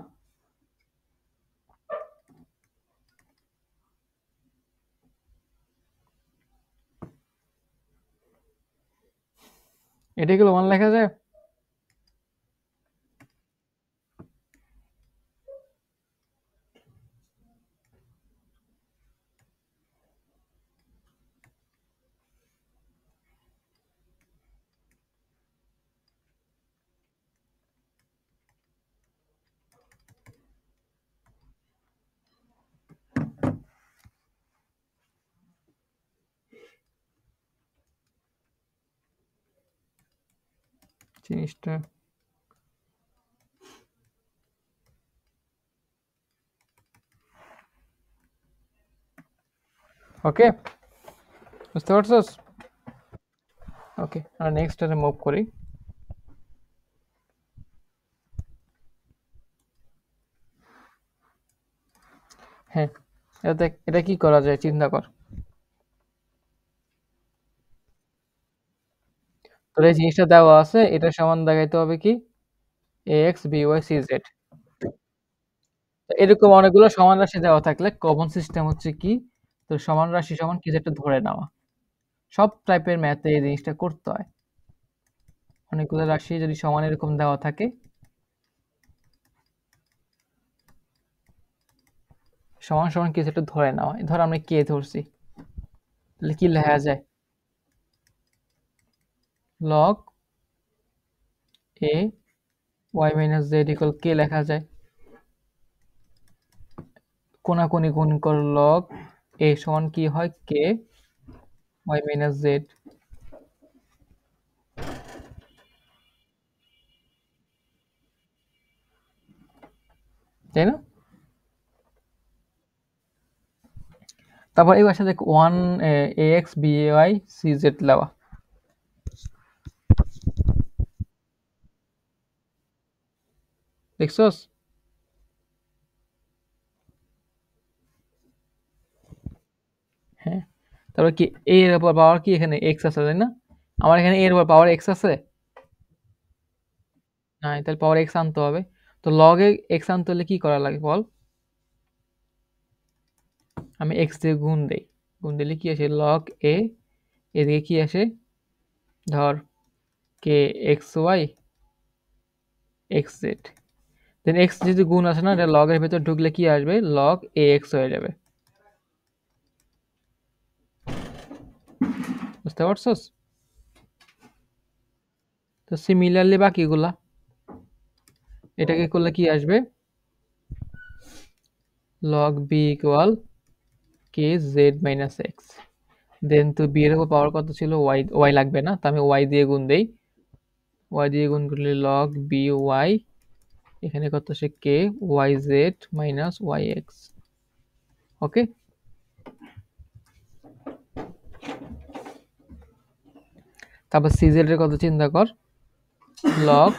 এটাই করলে 1 লেখা যায়। জিনিসটা ওকে, বুঝতে পারছস? ওকে, আমরা নেক্সট এর মুভ করি। হ্যাঁ, এটা কি করা যায় চিন্তা কর। তোর এই জিনিসটা দেওয়া আছে, এটা সমান দেখাইতে হবে কি, ax by cz। এরকম অনেকগুলো সমান রাশি দেওয়া থাকলে কমন সিস্টেম হচ্ছে কি, তো সমান রাশি সমান কিছু একটা ধরে নেওয়া। সব টাইপের ম্যাথে এই জিনিসটা করতে হয়। অনেকগুলো রাশি যদি সমান এরকম দেওয়া থাকে, সমান সমান কিছু একটা ধরে নেওয়া। ধর আমরা কে ধরছি, তাহলে কি লেখা যায়, log A Y minus Z equal কে লেখা যায়। কোনাকুনি গুণ কর, লগ এ সমান কি হয়, কে ওয়াই মাইনাস জেড, তাই না? তারপর এই বাসা দেখ 1 ax by cz লেওয়া। দেখছস? হ্যাঁ, তারপর কি a এর উপর পাওয়ার কি, এখানে x আছে তাই না? আমার এখানে a এর উপর পাওয়ার x আছে, নাই, তাহলে পাওয়ার x আনতে হবে। তো লগ এ x আনতে হলে কি করা লাগে বল? আমি x দিয়ে গুণ দেই, গুণ দিলে কি আসে, লগ এ, এদিকে কি আসে, ধর কে এক্স ওয়াই এক্স জেড, দেন এক্স যদি গুণ আসে না, এটা লগের ভেতর ঢুকলে কি আসবে, লগ এ এক্স হয়ে যাবে। বুঝতে পারছস? তো সিমিলারলি বাকিগুলা এটাকে করলে কি আসবে, লগ বি ইকুয়াল কে জেড মাইনাস এক্স। দেন তো বি এর উপর পাওয়ার কত ছিল, ওয়াই, ওয়াই লাগবে না, তো আমি ওয়াই দিয়ে গুণ দেই। ওয়াই দিয়ে গুণ করলে লগ বি ওয়াই, এখানে কত আসে, K Y Z minus Y X. Okay, তারপর সিজেড এর কত চিন্তা কর, লগ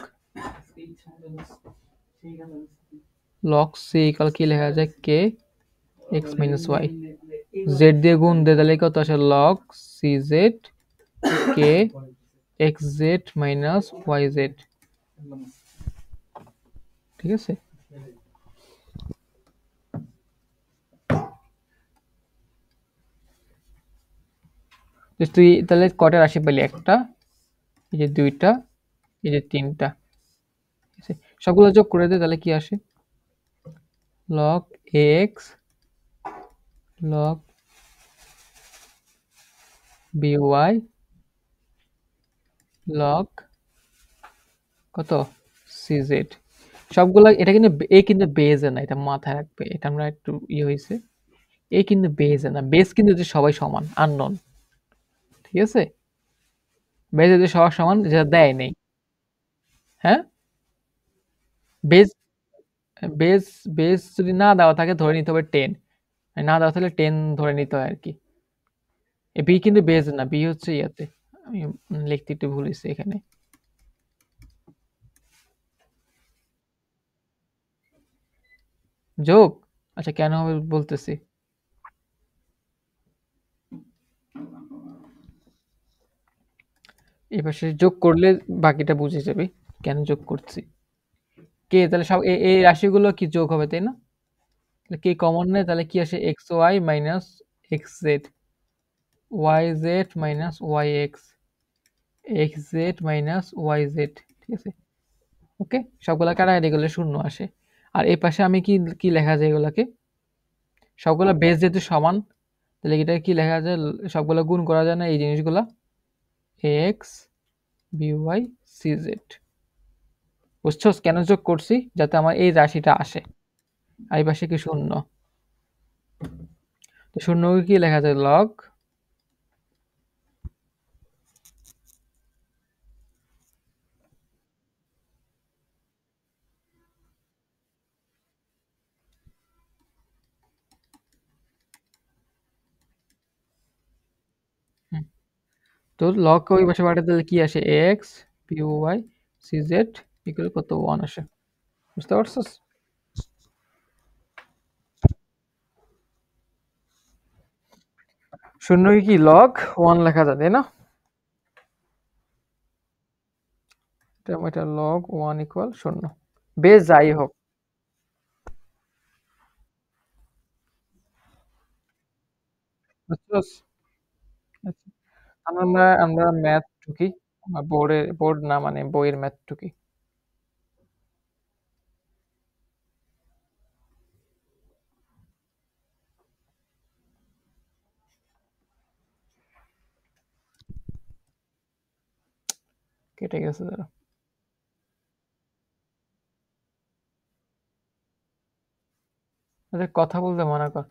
লগ সি ইকুয়াল কি লেখা যায়, K X minus Y. Z দিয়ে গুণ দিয়ে তাহলে কত আসে, log C Z K X Z minus Y Z. ঠিক আছে, তো তুই তাহলে কটা রাশি পেলি, একটা, এই যে দুইটা, এই যে তিনটা, ঠিক আছে? সবগুলো যোগ করে দে, তাহলে কি আসে, log x log by log কত cz। সবগুলা এটা কিন্তু এ কিন্তু বেজে না, এটা মাথায় রাখবে, এটা আমরা একটু হয়েছে। এ কিন্তু বেজে না, বেজ কিন্তু যে সবাই সমান আননোন, ঠিক আছে? বেজ যে সবার সমান যেটা দেয় নেই। হ্যাঁ, বেজ বেজ বেজ যদি না দেওয়া থাকে ধরে নিতে হবে 10, না দেওয়া থাকলে 10 ধরে নিতে হয় আর কি। এ বি কিন্তু বেজ না, বি হচ্ছে ইয়াতে, আমি লিখতে একটু ভুল হয়েছে এখানে। যোগ, আচ্ছা কেন হবে বলতেছি। এই পাশে যোগ করলে বাকিটা বুঝে যাবে কেন যোগ করছি। কে তাহলে সব এই রাশিগুলো কি যোগ হবে, তাই না? তাহলে কে কমন নেয়, তাহলে কি আসে X Y minus X Z, Y Z minus Y X, X Z minus Y Z, ঠিক আছে? ওকে, সবগুলা কাটাকাটি করলে শূন্য আসে। আর এই পাশে আমি কি কি লেখা যায় এগুলাকে, সবগুলা বেস যেহেতু সমান, তাহলে এটা কি লেখা যায়, সবগুলা গুণ করা যায় না এই জিনিসগুলা, এক্স বিওয়াই সি জেড। বুঝছো কেন যোগ করছি, যাতে আমার এই রাশিটা আসে। আর এই পাশে কি শূন্য, তো শূন্যকে কি লেখা যায় লগ, তো লগ ওই পাশে পাঠাতে তাহলে কি আসে, X B Y C Z equal কত, ওয়ান আসে। বুঝতে পারছস? শূন্যকে কি লগ ওয়ান লেখা যায়, তাই না? এটা লগ ওয়ান ইকুয়াল শূন্য, বেশ যাই হোক। বুঝছস? আচ্ছা, আমরা আমরা ম্যাথ ঠুকি, বোর্ড না মানে বইয়ের ম্যাথ ঠুকি। কেটে গেছে যারা, আচ্ছা কথা বলতে মানা কর।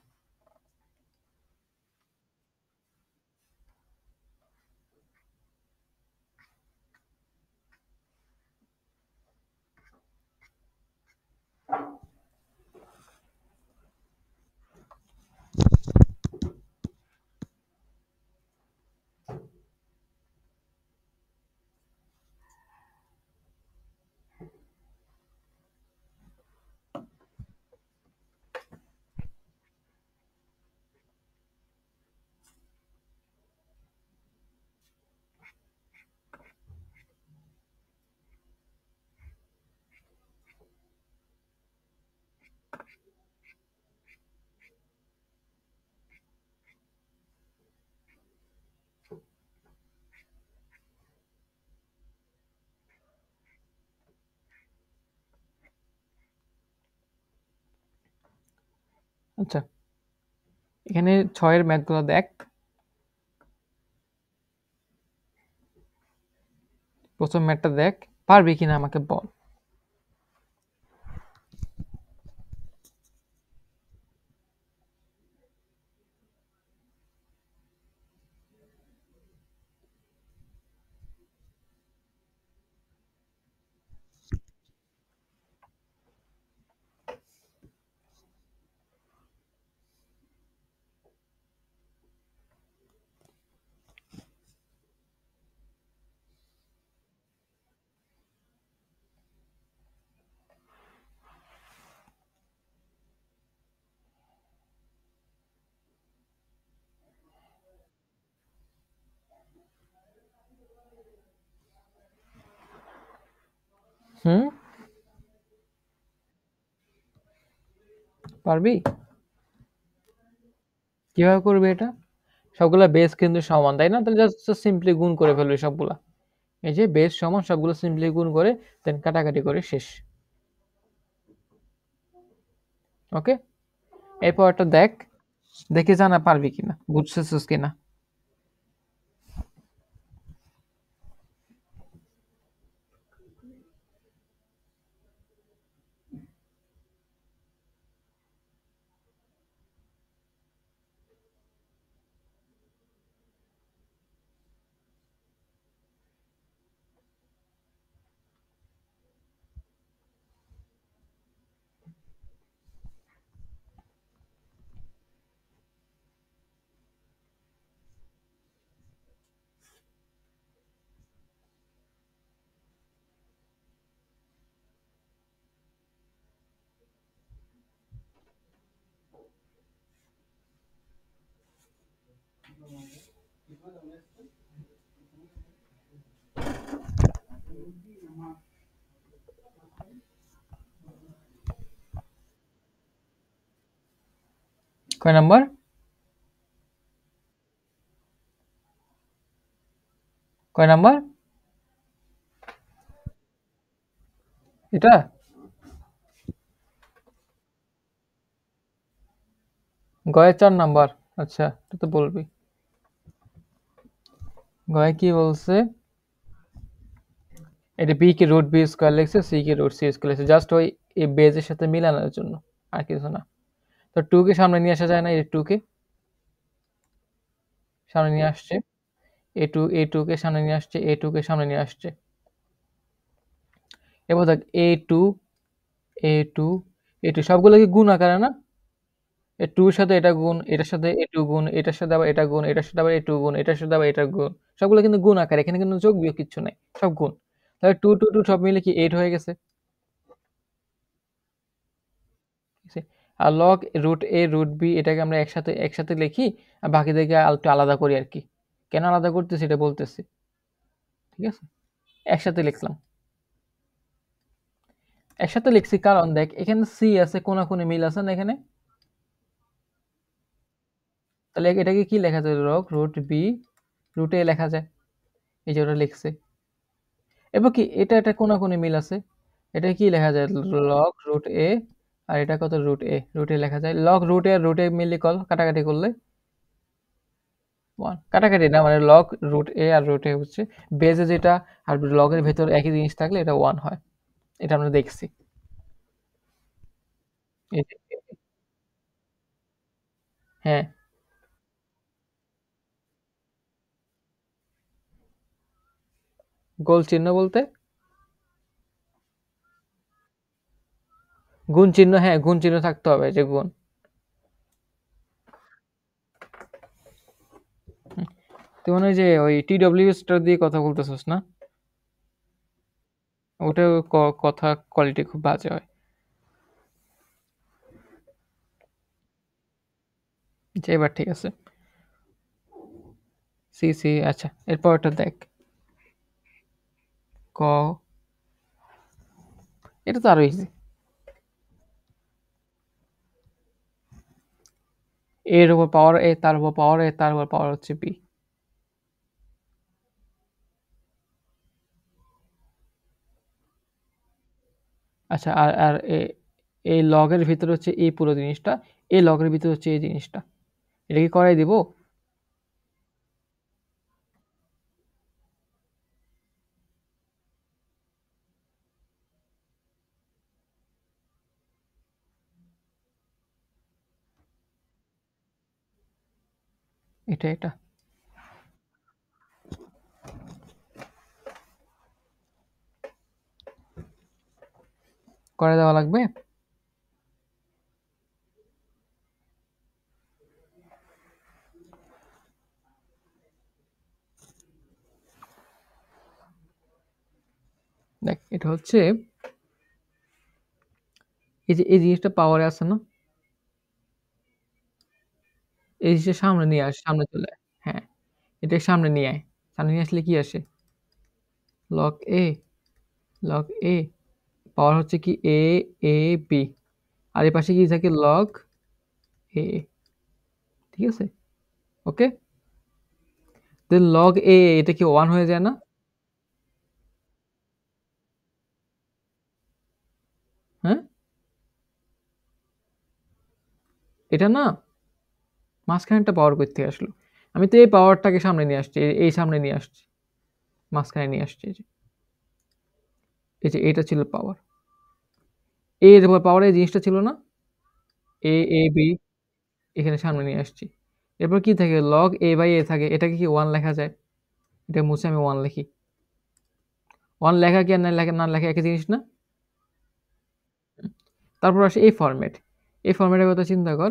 আচ্ছা, এখানে ছয়ের ম্যাথগুলো দেখ, প্রথম ম্যাথটা দেখ, পারবি কিনা আমাকে বল। হুম, পারবি? কিভাবে করবি এটা? সবগুলা বেস কিন্তু সমান, তাই না? তাহলে জাস্ট সিম্পলি গুণ করে ফেলবি সবগুলা। এই যে বেস সমান, সবগুলো সিম্পলি গুণ করে দেন কাটাকাটি করে শেষ। ওকে, এরপর একটা দেখ, দেখে জানা পারবি কিনা, বুঝতেছিস কিনা। কয় নাম্বার? কয় নাম্বার? এটা? গয়ে 4 নাম্বার। আচ্ছা, এটা তো বলবি। গয়ে কি বলছে? এটা বি কে রুট বি স্কোয়ার লিখছে, C K root C square লিখছে। জাস্ট ওই এই বেজের সাথে মিলানোর জন্য, আর কিছু না। তো 2 কে সামনে নিয়ে আসা যায় না? এই 2 কে সামনে নিয়ে আসছে। A2 কে সামনে নিয়ে আসছে, A2 কে সামনে নিয়ে আসছে। এবার দেখ A2, A2, A2 সবগুলো কি গুণ আকারে না? এই 2 এর সাথে এটা গুণ, এটার সাথে A2 গুণ, এটার সাথে আবার এটা গুণ, এটার সাথে আবার A2 গুণ, এটার সাথে আবার এটা গুণ। সবগুলো কিন্তু গুণ আকারে। এখানে কিন্তু যোগ বিয়োগ কিচ্ছু নাই। সব গুণ। তাহলে 2, 2, 2 সব মিলে কি 8 হয়ে গেছে? ঠিক আছে? আর লগ রুট এ রুট বি এটাকে আমরা একসাথে একসাথে লিখি, আর বাকিদেরকে একটু আলাদা করি আর কি। কেন আলাদা করতেছি এটা বলতেছি। ঠিক আছে? একসাথে লিখলাম। একসাথে লিখছি কারণ দেখ এখানে সি আছে, কোনাকুনি মিল আছে না এখানে? তাহলে এটাকে কি লেখা যায়? লগ রুট বি রুট এ লেখা যায়। এই যে ওটা লিখছে। এবার কি এটা কোনাকুনি মিল আছে। এটা কি লেখা যায়? লগ রুট এ আর এটা কত? রুট এ লেখা যায়। লগ রুট এ আর রুট এ মিললে কল কাটাকাটি করলে 1 কাটাকাটি না, মানে লগ রুট এ আর রুট এ হচ্ছে বেজে যেটা, আর লগের ভেতর একই জিনিস থাকলে এটা 1 হয়। এটা আমরা দেখছি। এই যে হ্যাঁ, গোল চিহ্ন বলতে গুণ চিহ্ন, হ্যাঁ গুণ চিহ্ন থাকতে হবে, যে গুণ। তুই মনে হয় যে ওই টিডব্লিউ স্টার দিয়ে কথা বলতেছিস না? ওটা কথা কোয়ালিটি খুব বাজে হয়। যে এবার ঠিক আছে। সি সি আচ্ছা, এরপরটা দেখ। ক, এটা তো আরো ইজি। এর উপর পাওয়ার এ, তার উপর পাওয়ার এ, তার উপর পাওয়ার হচ্ছে বি। আচ্ছা, আর আর এই লগের ভিতরে হচ্ছে এই পুরো জিনিসটা, এই লগের ভিতরে হচ্ছে এই জিনিসটা। এটা কি করাই দিব? এটা করে দেওয়া লাগবে। দেখ এটা হচ্ছে এই যে এই জিনিসটা পাওয়ারে আছে না, এই জিনিসটা সামনে নিয়ে আস, সামনে চলে আয়। হ্যাঁ, এটা সামনে নিয়ে আয়। সামনে নিয়ে আসলে কি আসে? লগ এ, লগ এ পাওয়ার হচ্ছে কি এ, এ বি, আর এই পাশে কি থাকে? লগ এ। ঠিক আছে? ওকে, দেন লগ এ এটা কি 1 হয়ে যায় না? হ্যাঁ, এটা না, মাঝখানেরটা পাওয়ার কই থেকে আসলো? আমি তো এই পাওয়ারটাকে সামনে নিয়ে আসছি, এই সামনে নিয়ে আসছি, মাঝখানে নিয়ে আসছি। এই যে এটা ছিল পাওয়ার, এর উপর পাওয়ার এই জিনিসটা ছিল না, এ এ বি, এখানে সামনে নিয়ে আসছি। এরপর কি থাকে? লগ এ বাই এ থাকে। এটাকে কি 1 লেখা যায়? এটা মুছে আমি 1 লিখি। 1 লেখা কি আর না লেখা একই জিনিস না? তারপর আসে এই ফরম্যাট। এই ফরম্যাটের কথা চিন্তা কর।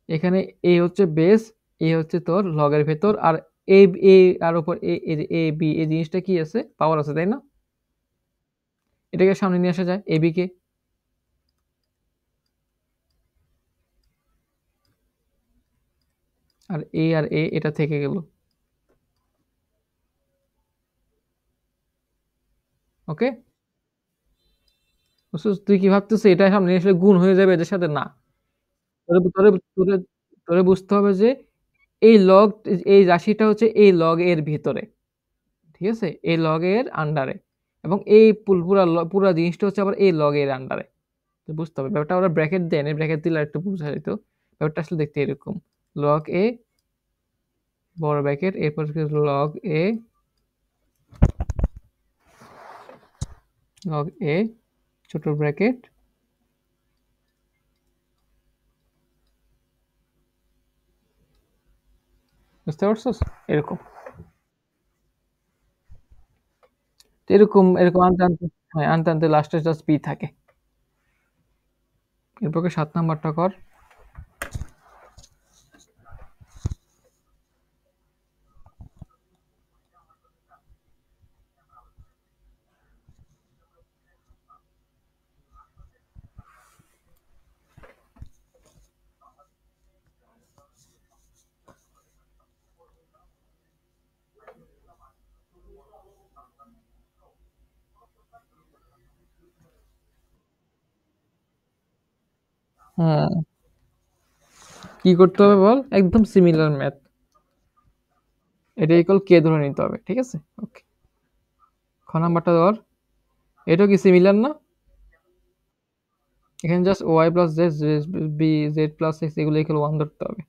এখানে এ হচ্ছে বেস, এ হচ্ছে তোর লগের ভেতর, আর এ এ আর উপর এ এ বি এই জিনিসটা কি আছে? পাওয়ার আছে, তাই না? এটাকে সামনে নিয়ে আসা যায় এ বি কে, আর এ এটা থেকে গেল। ওকে, বুঝছিস? তুই কি ভাবতেছিস এটা সামনে নিয়ে আসলে গুণ হয়ে যাবে এদের সাথে? না, তোরে তোরে তোরে তোরে বুঝতে হবে যে এই রাশিটা হচ্ছে এই লগ এর ভিতরে, ঠিক আছে, এই লগ এর আন্ডারে, এবং এই পুরা জিনিসটা হচ্ছে আবার এই লগ এর আন্ডারে। তো বুঝতে হবে ব্যাপারটা, আমরা ব্র্যাকেট দেন, ব্র্যাকেট দিলে একটু বোঝা যেত। ব্যাপারটা আসলে দেখতে এরকম, লগ এ বড় ব্র্যাকেট, এরপর লগ এ, লগ এ ছোট ব্র্যাকেট, বুঝতে পারছস? এরকম এরকম এরকম আনতে আনতে, হ্যাঁ আনতে আনতে লাস্টে জাস্ট পি থাকে। এরপর 7 নাম্বারটা কর। হুম, কি করতে হবে বল? একদম সিমিলার ম্যাথ, এটা ইকুয়াল কে ধরে নিতে হবে, ঠিক আছে? ওকে, খ নাম্বারটা ধর। এটা কি সিমিলার না? এখানে just Y plus Z, B Z plus X, এগুলো ইকুয়াল 1 ধরতে হবে।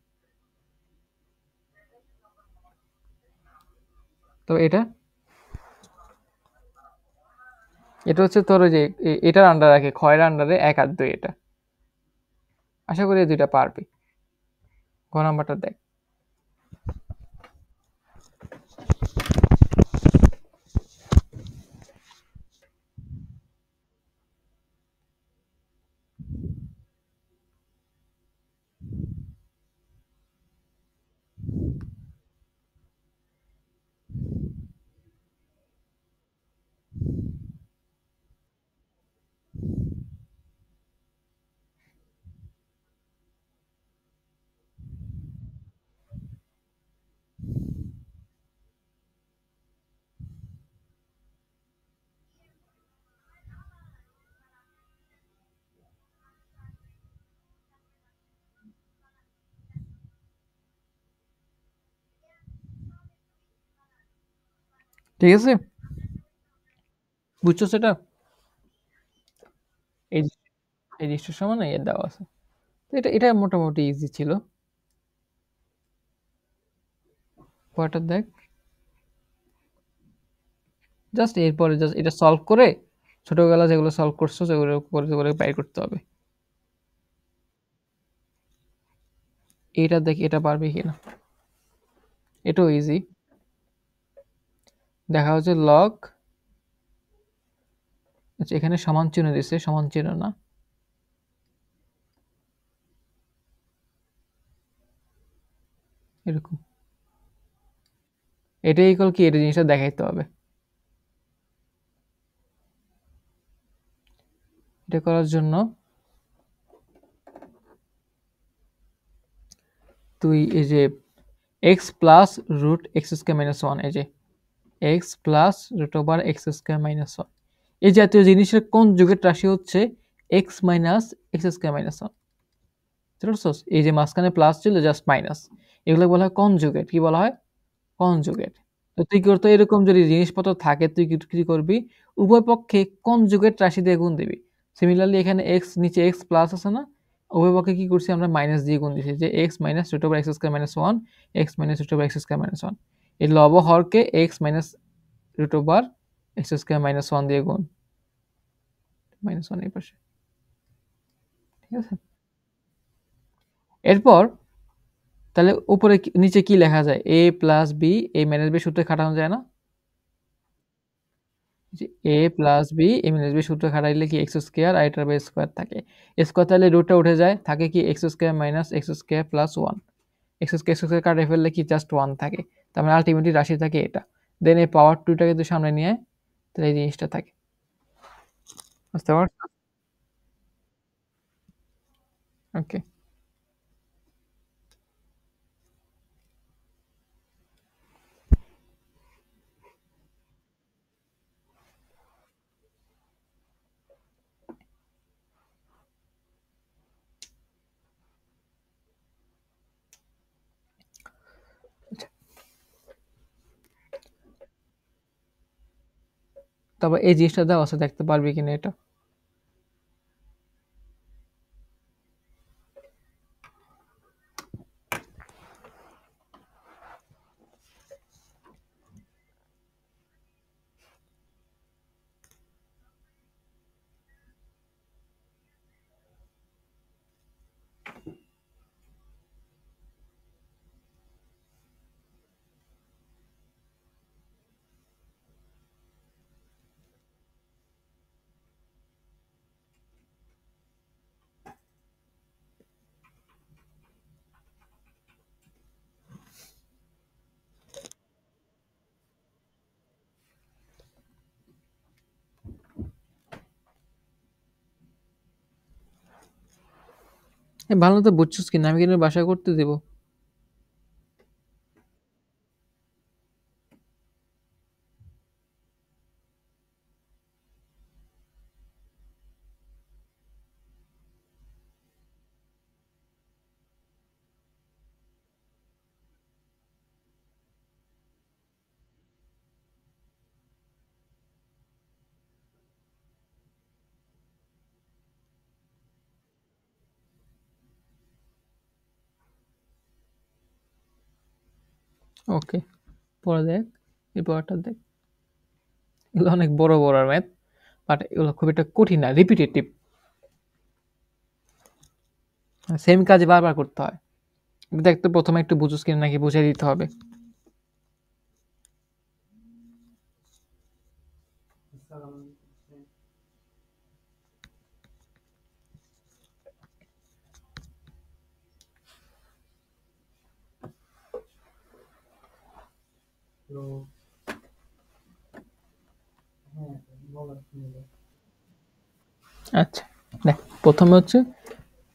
তো এটা এটা হচ্ছে তোর ওই যে এটার আন্ডার রাখে, ক্ষয়ের আন্ডারে 1 আর 2, এটা আশা করি এই দুইটা পারবি। গ নাম্বারটা দেখ। ঠিক আছে, বুঝছো সেটা? এই এই জিনিসটার সমান এর দেওয়া আছে। তো এটা এটা মোটামুটি ইজি ছিল। পরেরটা দেখ। জাস্ট এরপরে জাস্ট এটা সলভ করে, ছোটবেলা যেগুলো সলভ করছো সেগুলো করে করে বাইর করতে হবে। এটা দেখ, এটা পারবে কিনা, এটাও ইজি। দেখা হচ্ছে লগ, আচ্ছা এখানে সমান চিহ্ন দিছে, সমান চিহ্ন না, এরকম, এটা ইকুয়াল কি, এটা জিনিসটা দেখাইতে হবে। এটা করার জন্য তুই এই যে X plus root X square minus one, এই যে X plus root over X square minus one, এই জাতীয় জিনিসের কোন যুগের রাশি হচ্ছে X minus X square minus one, বুঝতে পারছস? এই যে মাঝখানে প্লাস ছিল জাস্ট মাইনাস, এগুলো বলা হয় কনজুগেট। কি বলা হয়? কনজুগেট। তো তুই কি করতো, এরকম যদি জিনিসপত্র থাকে তুই কি করবি, উভয় পক্ষে কনজুগেট রাশি দিয়ে গুণ দিবি। সিমিলারলি এখানে এক্স, নিচে এক্স প্লাস আছে না, উভয় পক্ষে কি করছি আমরা, মাইনাস দিয়ে গুণ দিছি, যে X minus root over X square minus one, X minus root over X square minus one, এই লব হরকে X minus root over X square minus one দিয়ে গুণ, মাইনাস ওয়ান এই পাশে, ঠিক আছে? এরপর তাহলে উপরে নিচে কি লেখা যায়, এ প্লাস বি, এ মাইনাস বি সূত্রে খাটানো যায় না, যে এ প্লাস বি, এ মাইনাস বি সূত্র খাটাইলে কি এক্স স্কোয়ার, আর এটার বেস স্কোয়ার থাকে, স্কোয়ার তাহলে রুটটা উঠে যায়, থাকে কি x square minus X square plus one, x square কাটে ফেললে কি জাস্ট ওয়ান থাকে, তার মানে আলটিমেটলি রাশি থাকে এটা। দেন এই পাওয়ার টুটাকে তো সামনে নিয়ে আয়, তাহলে এই জিনিসটা থাকে, বুঝতে পারছো? ওকে, তারপর এই জিনিসটা দেওয়া আছে, দেখতে পারবি কিনা এটা। ভালো তো বুঝছিস কিনা, আমি কিন্তু বাসায় করতে দেবো। ওকে, পরে দেখ, এই পরেরটা দেখ। এগুলো অনেক বড় বড় ম্যাথ, বাট এগুলো খুব একটা কঠিন না, রিপিটেটিভ। সেম কাজ বারবার করতে হয়। দেখ তো প্রথমে একটু বুঝুস কিনা, নাকি বুঝিয়ে দিতে হবে। আচ্ছা দেখ, প্রথমে হচ্ছে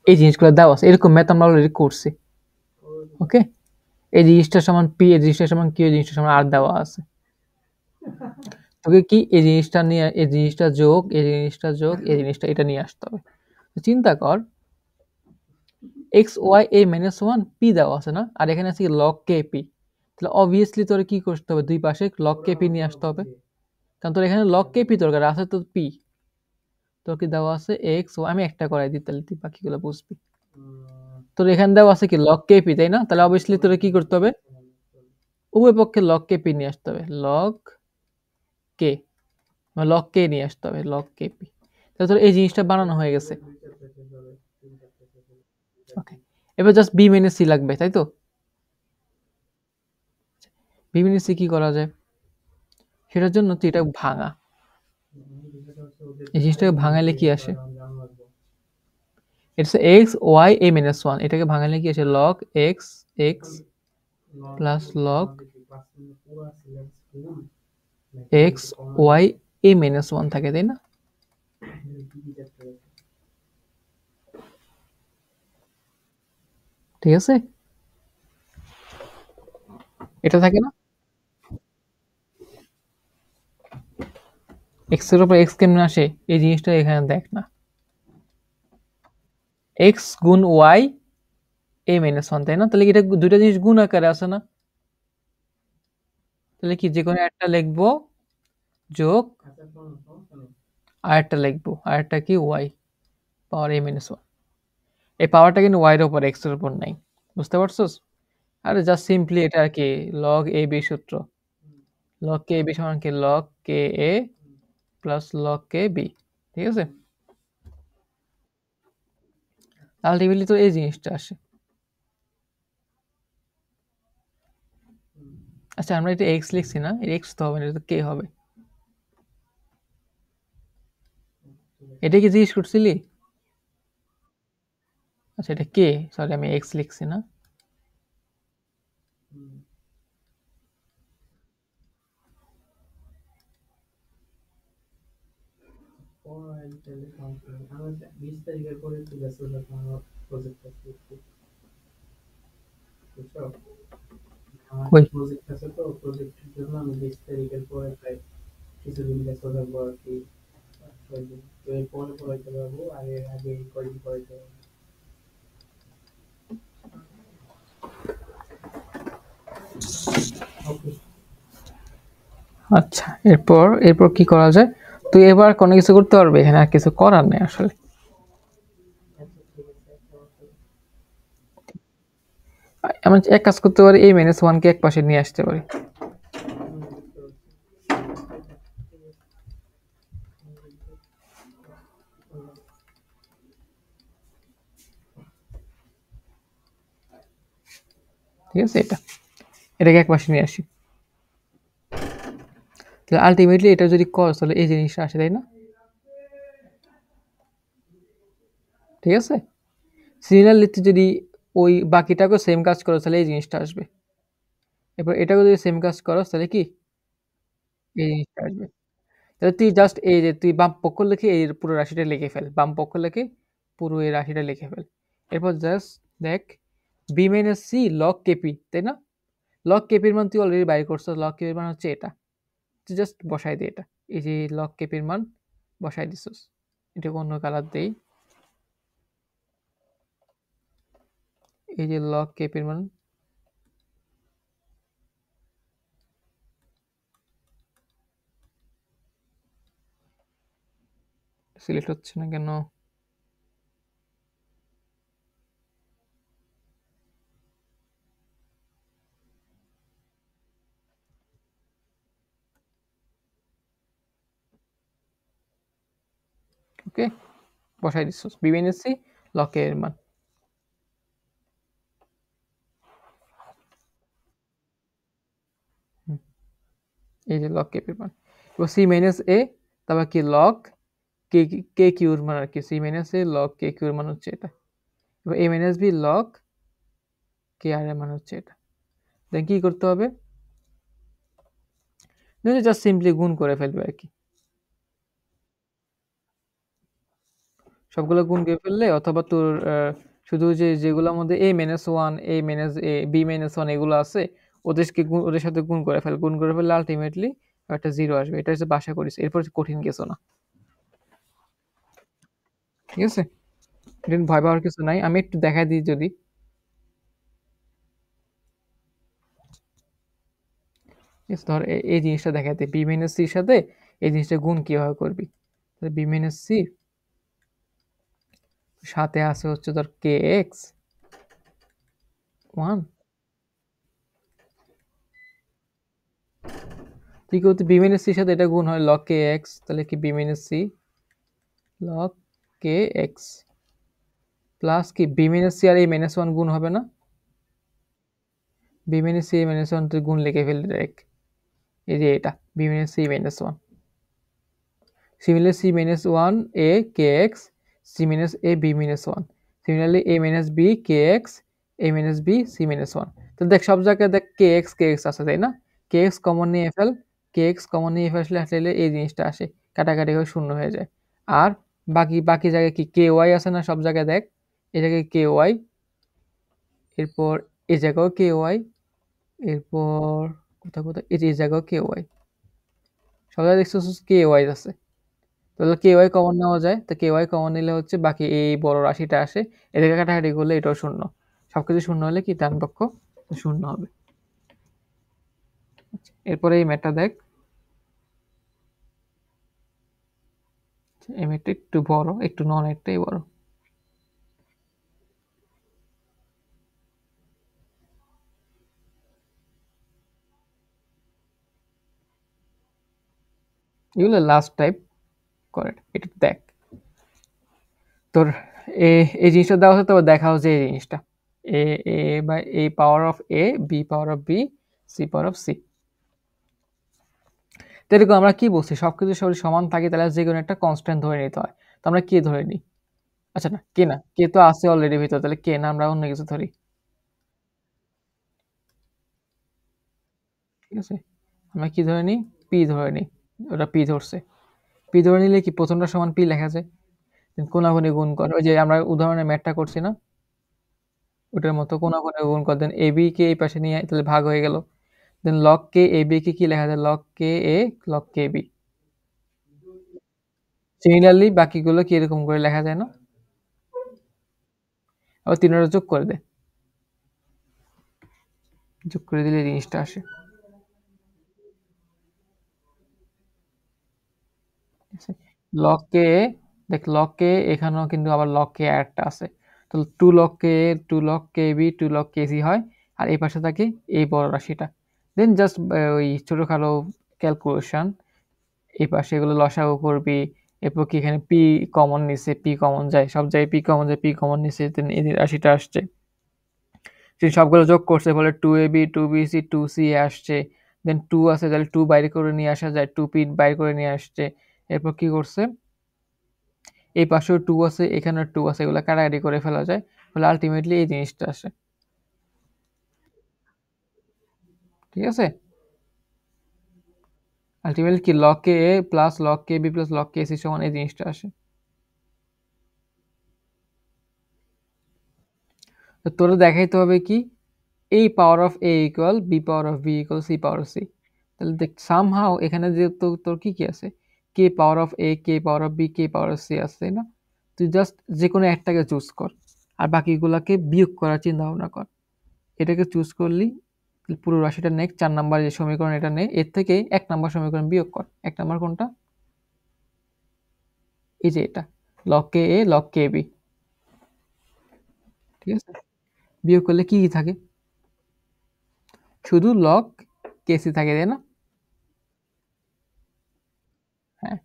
এই জিনিসগুলো দেওয়া আছে, এরকম ম্যাথ আমরা অলরেডি করছি। ওকে, এই জিনিসটা সমান পি, এই জিনিসটা সমান কিউ, এই জিনিসটা সমান আর দেওয়া আছে। তোকে কি এই জিনিসটা নিয়ে, এই জিনিসটা যোগ, এই জিনিসটা যোগ, এই জিনিসটা, এটা নিয়ে আসতে হবে। চিন্তা কর, x Y A minus one P দেওয়া আছে না, আর এখানে আছে কি লগ কে পি। তাহলে অবভিয়াসলি তোর কি করতে হবে, দুই পাশে লগ কে পি নিয়ে আসতে হবে, কারণ তোর এখানে লগ কে পি দরকার আছে, তো পি তোর কি দেওয়া আছে এক্স ওয়াই। আমি একটা করাই দিই, তাহলে তুই বাকিগুলো বুঝবি। তোর এখানে দেওয়া আছে কি লগ কে পি, তাই না? তাহলে অবভিয়াসলি তোর কি করতে হবে, উভয় পক্ষে লগ কে পি নিয়ে আসতে হবে, লগ কে, লগ কে নিয়ে আসতে হবে, লগ কে পি। তাহলে তোর এই জিনিসটা বানানো হয়ে গেছে। ওকে, এবার জাস্ট বি মাইনাস সি লাগবে, তাই তো? বি মাইনাস সি কি করা যায়, সেটার জন্য তুই এটা ভাঙা, এই জিনিসটাকে ভাঙাইলে কি আসে, এটা X Y A minus one, এটাকে ভাঙাইলে কি আসে, log X X plus log X Y A minus one থাকে, তাই না? ঠিক আছে, এটা থাকে না। এক্স এর উপর এক্স কেমনে আসে, এই জিনিসটা এখানে দেখ না, এক্স গুণ ওয়াই এ মাইনাস ওয়ান, তাই না? তাহলে এটা দুইটা জিনিস গুণ আকারে আছে না, তাহলে কি যে কোনো একটা লিখবো যোগ, আর একটা লিখবো, আর একটা কি ওয়াই পাওয়ার এ মাইনাস ওয়ান। এই পাওয়ারটা কিন্তু ওয়াই এর উপর এক্স এর উপর নাই, বুঝতে পারছস? আরে জাস্ট সিম্পলি এটা আর কি লগ এ বি সূত্র, লগ কে বি সমান কি লগ কে এ প্লাস লগ কে বি, ঠিক আছে? আলটিমেটলি তো এই জিনিসটা আসে। আচ্ছা, আমরা এটা এক্স লিখছি না, এটা এক্স তো হবে না, এটা তো কে হবে। এটা কি জিজ্ঞেস করছিলি? আচ্ছা এটা কে, সরি আমি এক্স লিখছি না। কই? আচ্ছা, এরপর এরপর কি করা যায়? তুই এবার কোনো কিছু করতে পারবি? এখানে আর কিছু করার নেই আসলে। আমরা এক কাজ করতে পারি, এই মাইনাস ওয়ানকে এক পাশে নিয়ে আসতে পারি। ঠিক আছে, এটাকে এক পাশে নিয়ে আসি। তাহলে আলটিমেটলি এটা যদি করস তাহলে এই জিনিসটা আসে, তাই না? ঠিক আছে, সিমিলারলি যদি ওই বাকিটাকেও সেম কাজ করো তাহলে এই জিনিসটা আসবে। এরপর এটাকেও যদি সেম কাজ করো তাহলে কি এই জিনিসটা আসবে। তাহলে তুই জাস্ট এই যে তুই বাম পক্ষ লিখে এই পুরো রাশিটা লিখে ফেল, বাম পক্ষ লিখে পুরো এই রাশিটা লিখে ফেল। এরপর জাস্ট দেখ B minus C log KP, তাই না? লগ কেপির মান তুই অলরেডি বাইর করছো, লগ কেপির মান হচ্ছে এটা। তুই জাস্ট বসাই দে এটা, এই যে লগ কেপির মান বসাই দিছিস। এটাকে অন্য কালার দেই, এই যে লগ কেপির মান সিলেক্ট হচ্ছে না কেন? ওকে, বসাই দিছিস বি মাইনাস সি লগ কে এর মান। এই যে লগ কেপির মান। এবার সি মাইনাস এ, তারপর কি লগ কে, কে কিউর মান আর কি, সি মাইনাস এ লগ কে কিউর মান হচ্ছে এটা। এবার এ মাইনাস বি লগ কে আর এর মান হচ্ছে এটা। দেন কি করতে হবে, জাস্ট সিম্পলি গুণ করে ফেলবে আর কি, সবগুলো গুণ করে ফেললে, অথবা তোর শুধু যে যেগুলোর মধ্যে এ মাইনাস ওয়ান, এ মাইনাস এ, বি মাইনাস ওয়ান এগুলো আছে, ওদের সাথে গুণ করে ফেল, গুণ করে ফেললে আলটিমেটলি একটা জিরো আসবে। এটা হচ্ছে বাসা করিস, এরপর কঠিন কিছু না। ঠিক আছে, এটা ভয় পাওয়ার কিছু নাই। আমি একটু দেখাই দিই যদি, ধর এই জিনিসটা দেখাই দিই, বি মাইনাস সির সাথে এই জিনিসটা গুণ কিভাবে করবি। বি মাইনাস সি সাথে আছে হচ্ছে ধর কে এক্স ওয়ান, তুই কি বলতে বি মাইনাস সির সাথে এটা গুণ হয় লগ কে এক্স, তাহলে কি B minus C log K X plus কি বি মাইনাস সি আর এই মাইনাস ওয়ান গুণ হবে না, B minus C minus one তুই গুণ লিখে ফেললি ডাইরেক্ট, এই যে এটা B minus C minus one. Similarly, c minus 1 a kx, c minus a b minus 1. Similarly, a minus b kx, a minus b c minus 1. তো দেখ সব জায়গায় দেখ kx kx আছে, তাই না? kx কমন নিয়ে ফেল, kx কমন নিয়ে ফেললে আসলে এই জিনিসটা আসে, কাটাকাটি হয়ে শূন্য হয়ে যায়। আর বাকি বাকি জায়গায় কি ky আছে না? সব জায়গায় দেখ, এই জায়গায় ky, এরপর এই জায়গাও ky, এরপর কোথাও কোথাও এই জায়গাও ky, সব জায়গায় দেখছিস ky আছে। তাহলে কে ওয়াই কমন নেওয়া যায়, তো কে ওয়াই কমন নিলে হচ্ছে বাকি এই বড় রাশিটা আসে, এটাকে কাটাকাটি করলে এটাও শূন্য। সবকিছু শূন্য হলে কি ডান পক্ষ শূন্য হবে। এরপরে এই ম্যাটটা দেখ, এই ম্যাটটা একটু বড়, একটু নন একটাই বড়। এগুলো লাস্ট টাইপ করে, এটা দেখ তোর এই জিনিসটা দেওয়া হচ্ছে, তবে দেখা হচ্ছে এই জিনিসটা A A by A power of A B power of B C power of C. তো এরকম আমরা কি বলছি, সবকিছু সবাই সমান থাকে তাহলে যে কোনো একটা কনস্ট্যান্ট ধরে নিতে হয়। তো আমরা কে ধরে নিই? আচ্ছা না, কে না, কে তো আছে অলরেডি ভিতরে, তাহলে কে না, আমরা অন্য কিছু ধরি। ঠিক আছে, আমরা কি ধরে নিই, পি ধরে নিই, ওটা পি ধরছে। পি ধরে নিলে কি প্রথমটা সমান পি লেখা যায়, কোনাকুনি গুণ কর, ওই যে আমরা উদাহরণে ম্যাথটা করছি না, ওটার মতো কোনাকুনি গুণ কর, দেন এ বি কে এই পাশে নিয়ে আয়, তাহলে ভাগ হয়ে গেল। দেন লগ কে এ বি কে কি লেখা যায়, লগ কে এ লগ কে বি। সিমিলারলি বাকিগুলো কি এরকম করে লেখা যায় না? আবার তিনটা যোগ করে দে, যোগ করে দিলে এই জিনিসটা আসে। লগ কে দেখ লগ কে এখানেও কিন্তু আবার লগ কে অ্যাডটা আছে। তো 2 লগ কে, 2 লগ কেবি, 2 লগ কেসি হয়। আর এই পাশে থাকে এই বড় রাশিটা। দেন জাস্ট ওই ছোটখাটো ক্যালকুলেশন এই পাশে এগুলো লসাগু করবি। এরপর কি এখানে পি কমন নিছে, পি কমন যায়। সব জায়গায় পি কমন যায়, পি কমন নিছে। দেন এই রাশিটা আসছে। সে সবগুলো যোগ করছে ফলে 2ab, 2bc, 2c আসছে। দেন 2 আছে তাহলে 2 বাইরে করে নিয়ে আসা যায়, 2p বাইরে করে নিয়ে আসছে। এরপর কি করছে? এই পাশেও 2 আছে, এখানেও 2 আছে। এগুলো কাটাকাটি করে ফেলা যায়। ফলে আল্টিমেটলি এই জিনিসটা আসে। ঠিক আছে? আল্টিমেটলি কি log K a plus log K b plus log কে c সমান এই জিনিসটা আসে। তো তোরা দেখাইতে হবে কি a power of a equal b power of b equal c power of c। তাহলে দেখ সামহাও এখানে যে তোর কি কি আছে k power of a, k power of b, k power of c আছে, তাই না? তুই জাস্ট যে কোনো একটাকে চুজ কর আর বাকিগুলাকে বিয়োগ করার চিন্তা ভাবনা কর। এটাকে চুজ করলি পুরো রাশিটা নে, 4 নাম্বার যে সমীকরণ এটা নে, এর থেকে 1 নাম্বার সমীকরণ বিয়োগ কর। 1 নাম্বার কোনটা? এই যে এটা log K a log K b। ঠিক আছে? বিয়োগ করলে কি কি থাকে? শুধু log কে c থাকে, তাই না? হ্যাঁ,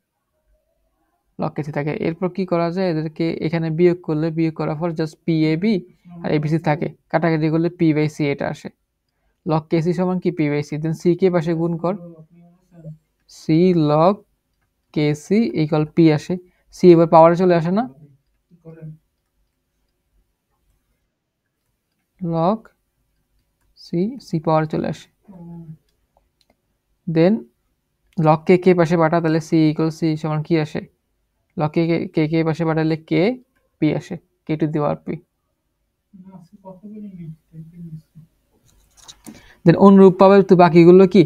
log কে c থাকে। এরপর কি করা যায়? এদেরকে এখানে বিয়োগ করলে বিয়োগ করার পর জাস্ট p a b আর a b c থাকে। কাটাকাটি করলে p বাই c এটা আসে। log কে c সমান কি p by c। Then c কে পাশে গুণ কর, c log কে c ইকুয়াল p আসে। c এবার পাওয়ারে চলে আসে না? log c, c পাওয়ারে চলে আসে। দেন log কে কে পাশে পাঠা, তাহলে c ইকুয়াল c সমান কি আসে? log কে কে কে পাশে পাঠালে কে p আসে, k to the power p। দেন অনুরূপ পাবে তো বাকিগুলো কি?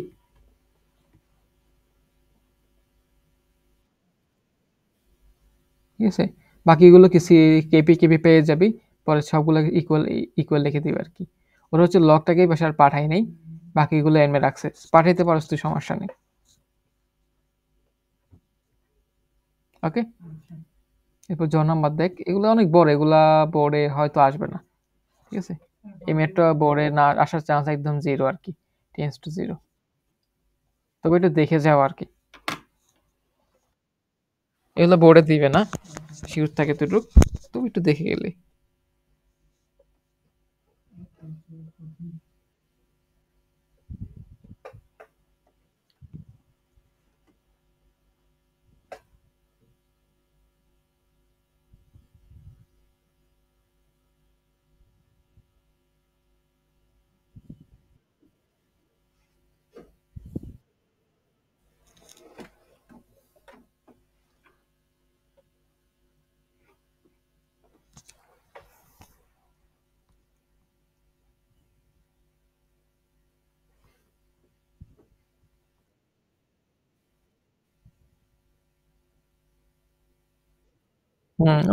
ঠিক আছে? বাকিগুলো কি সি কেপি কেপি পেয়ে যাবি। পরে সবগুলো ইকুয়াল ইকুয়াল লিখে দিবে আর কি। ওরা হচ্ছে লগটাকেই পাশে আর পাঠাই নাই, বাকিগুলো এমএ রাখছে। পাঠাইতে পারস তুই, সমস্যা নেই। ওকে, এরপর জ নাম্বার দেখ। এগুলো অনেক বড়, এগুলা বোর্ডে হয়তো আসবে না। ঠিক আছে? এই ম্যাথটা বোর্ডে না আসার চান্স একদম জিরো আর কি, টেন্স টু জিরো। তবে একটু দেখে যাও আর কি, এগুলো বোর্ডে দিবে না, শিওর থাকে তুটুক, তুমি একটু দেখে গেলে।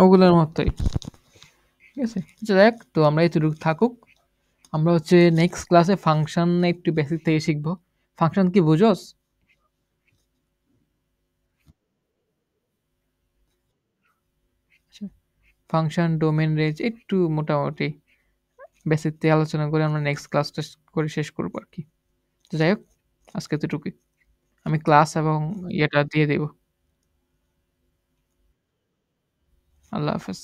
ওগুলোর মতোই। ঠিক আছে? আচ্ছা দেখ, তো আমরা এতটুকু থাকুক। আমরা হচ্ছে নেক্সট ক্লাসে ফাংশন একটু বেসিক থেকে শিখবো। ফাংশন কি বুঝোস? ফাংশন, ডোমেন, রেঞ্জ একটু মোটামুটি বেসিক থেকে আলোচনা করে আমরা নেক্সট ক্লাসটা করে শেষ করবো আর কি। তো যাই হোক, আজকে এতটুকুই। আমি ক্লাস এবং ইয়েটা দিয়ে দেব। আল্লাহ হাফেজ।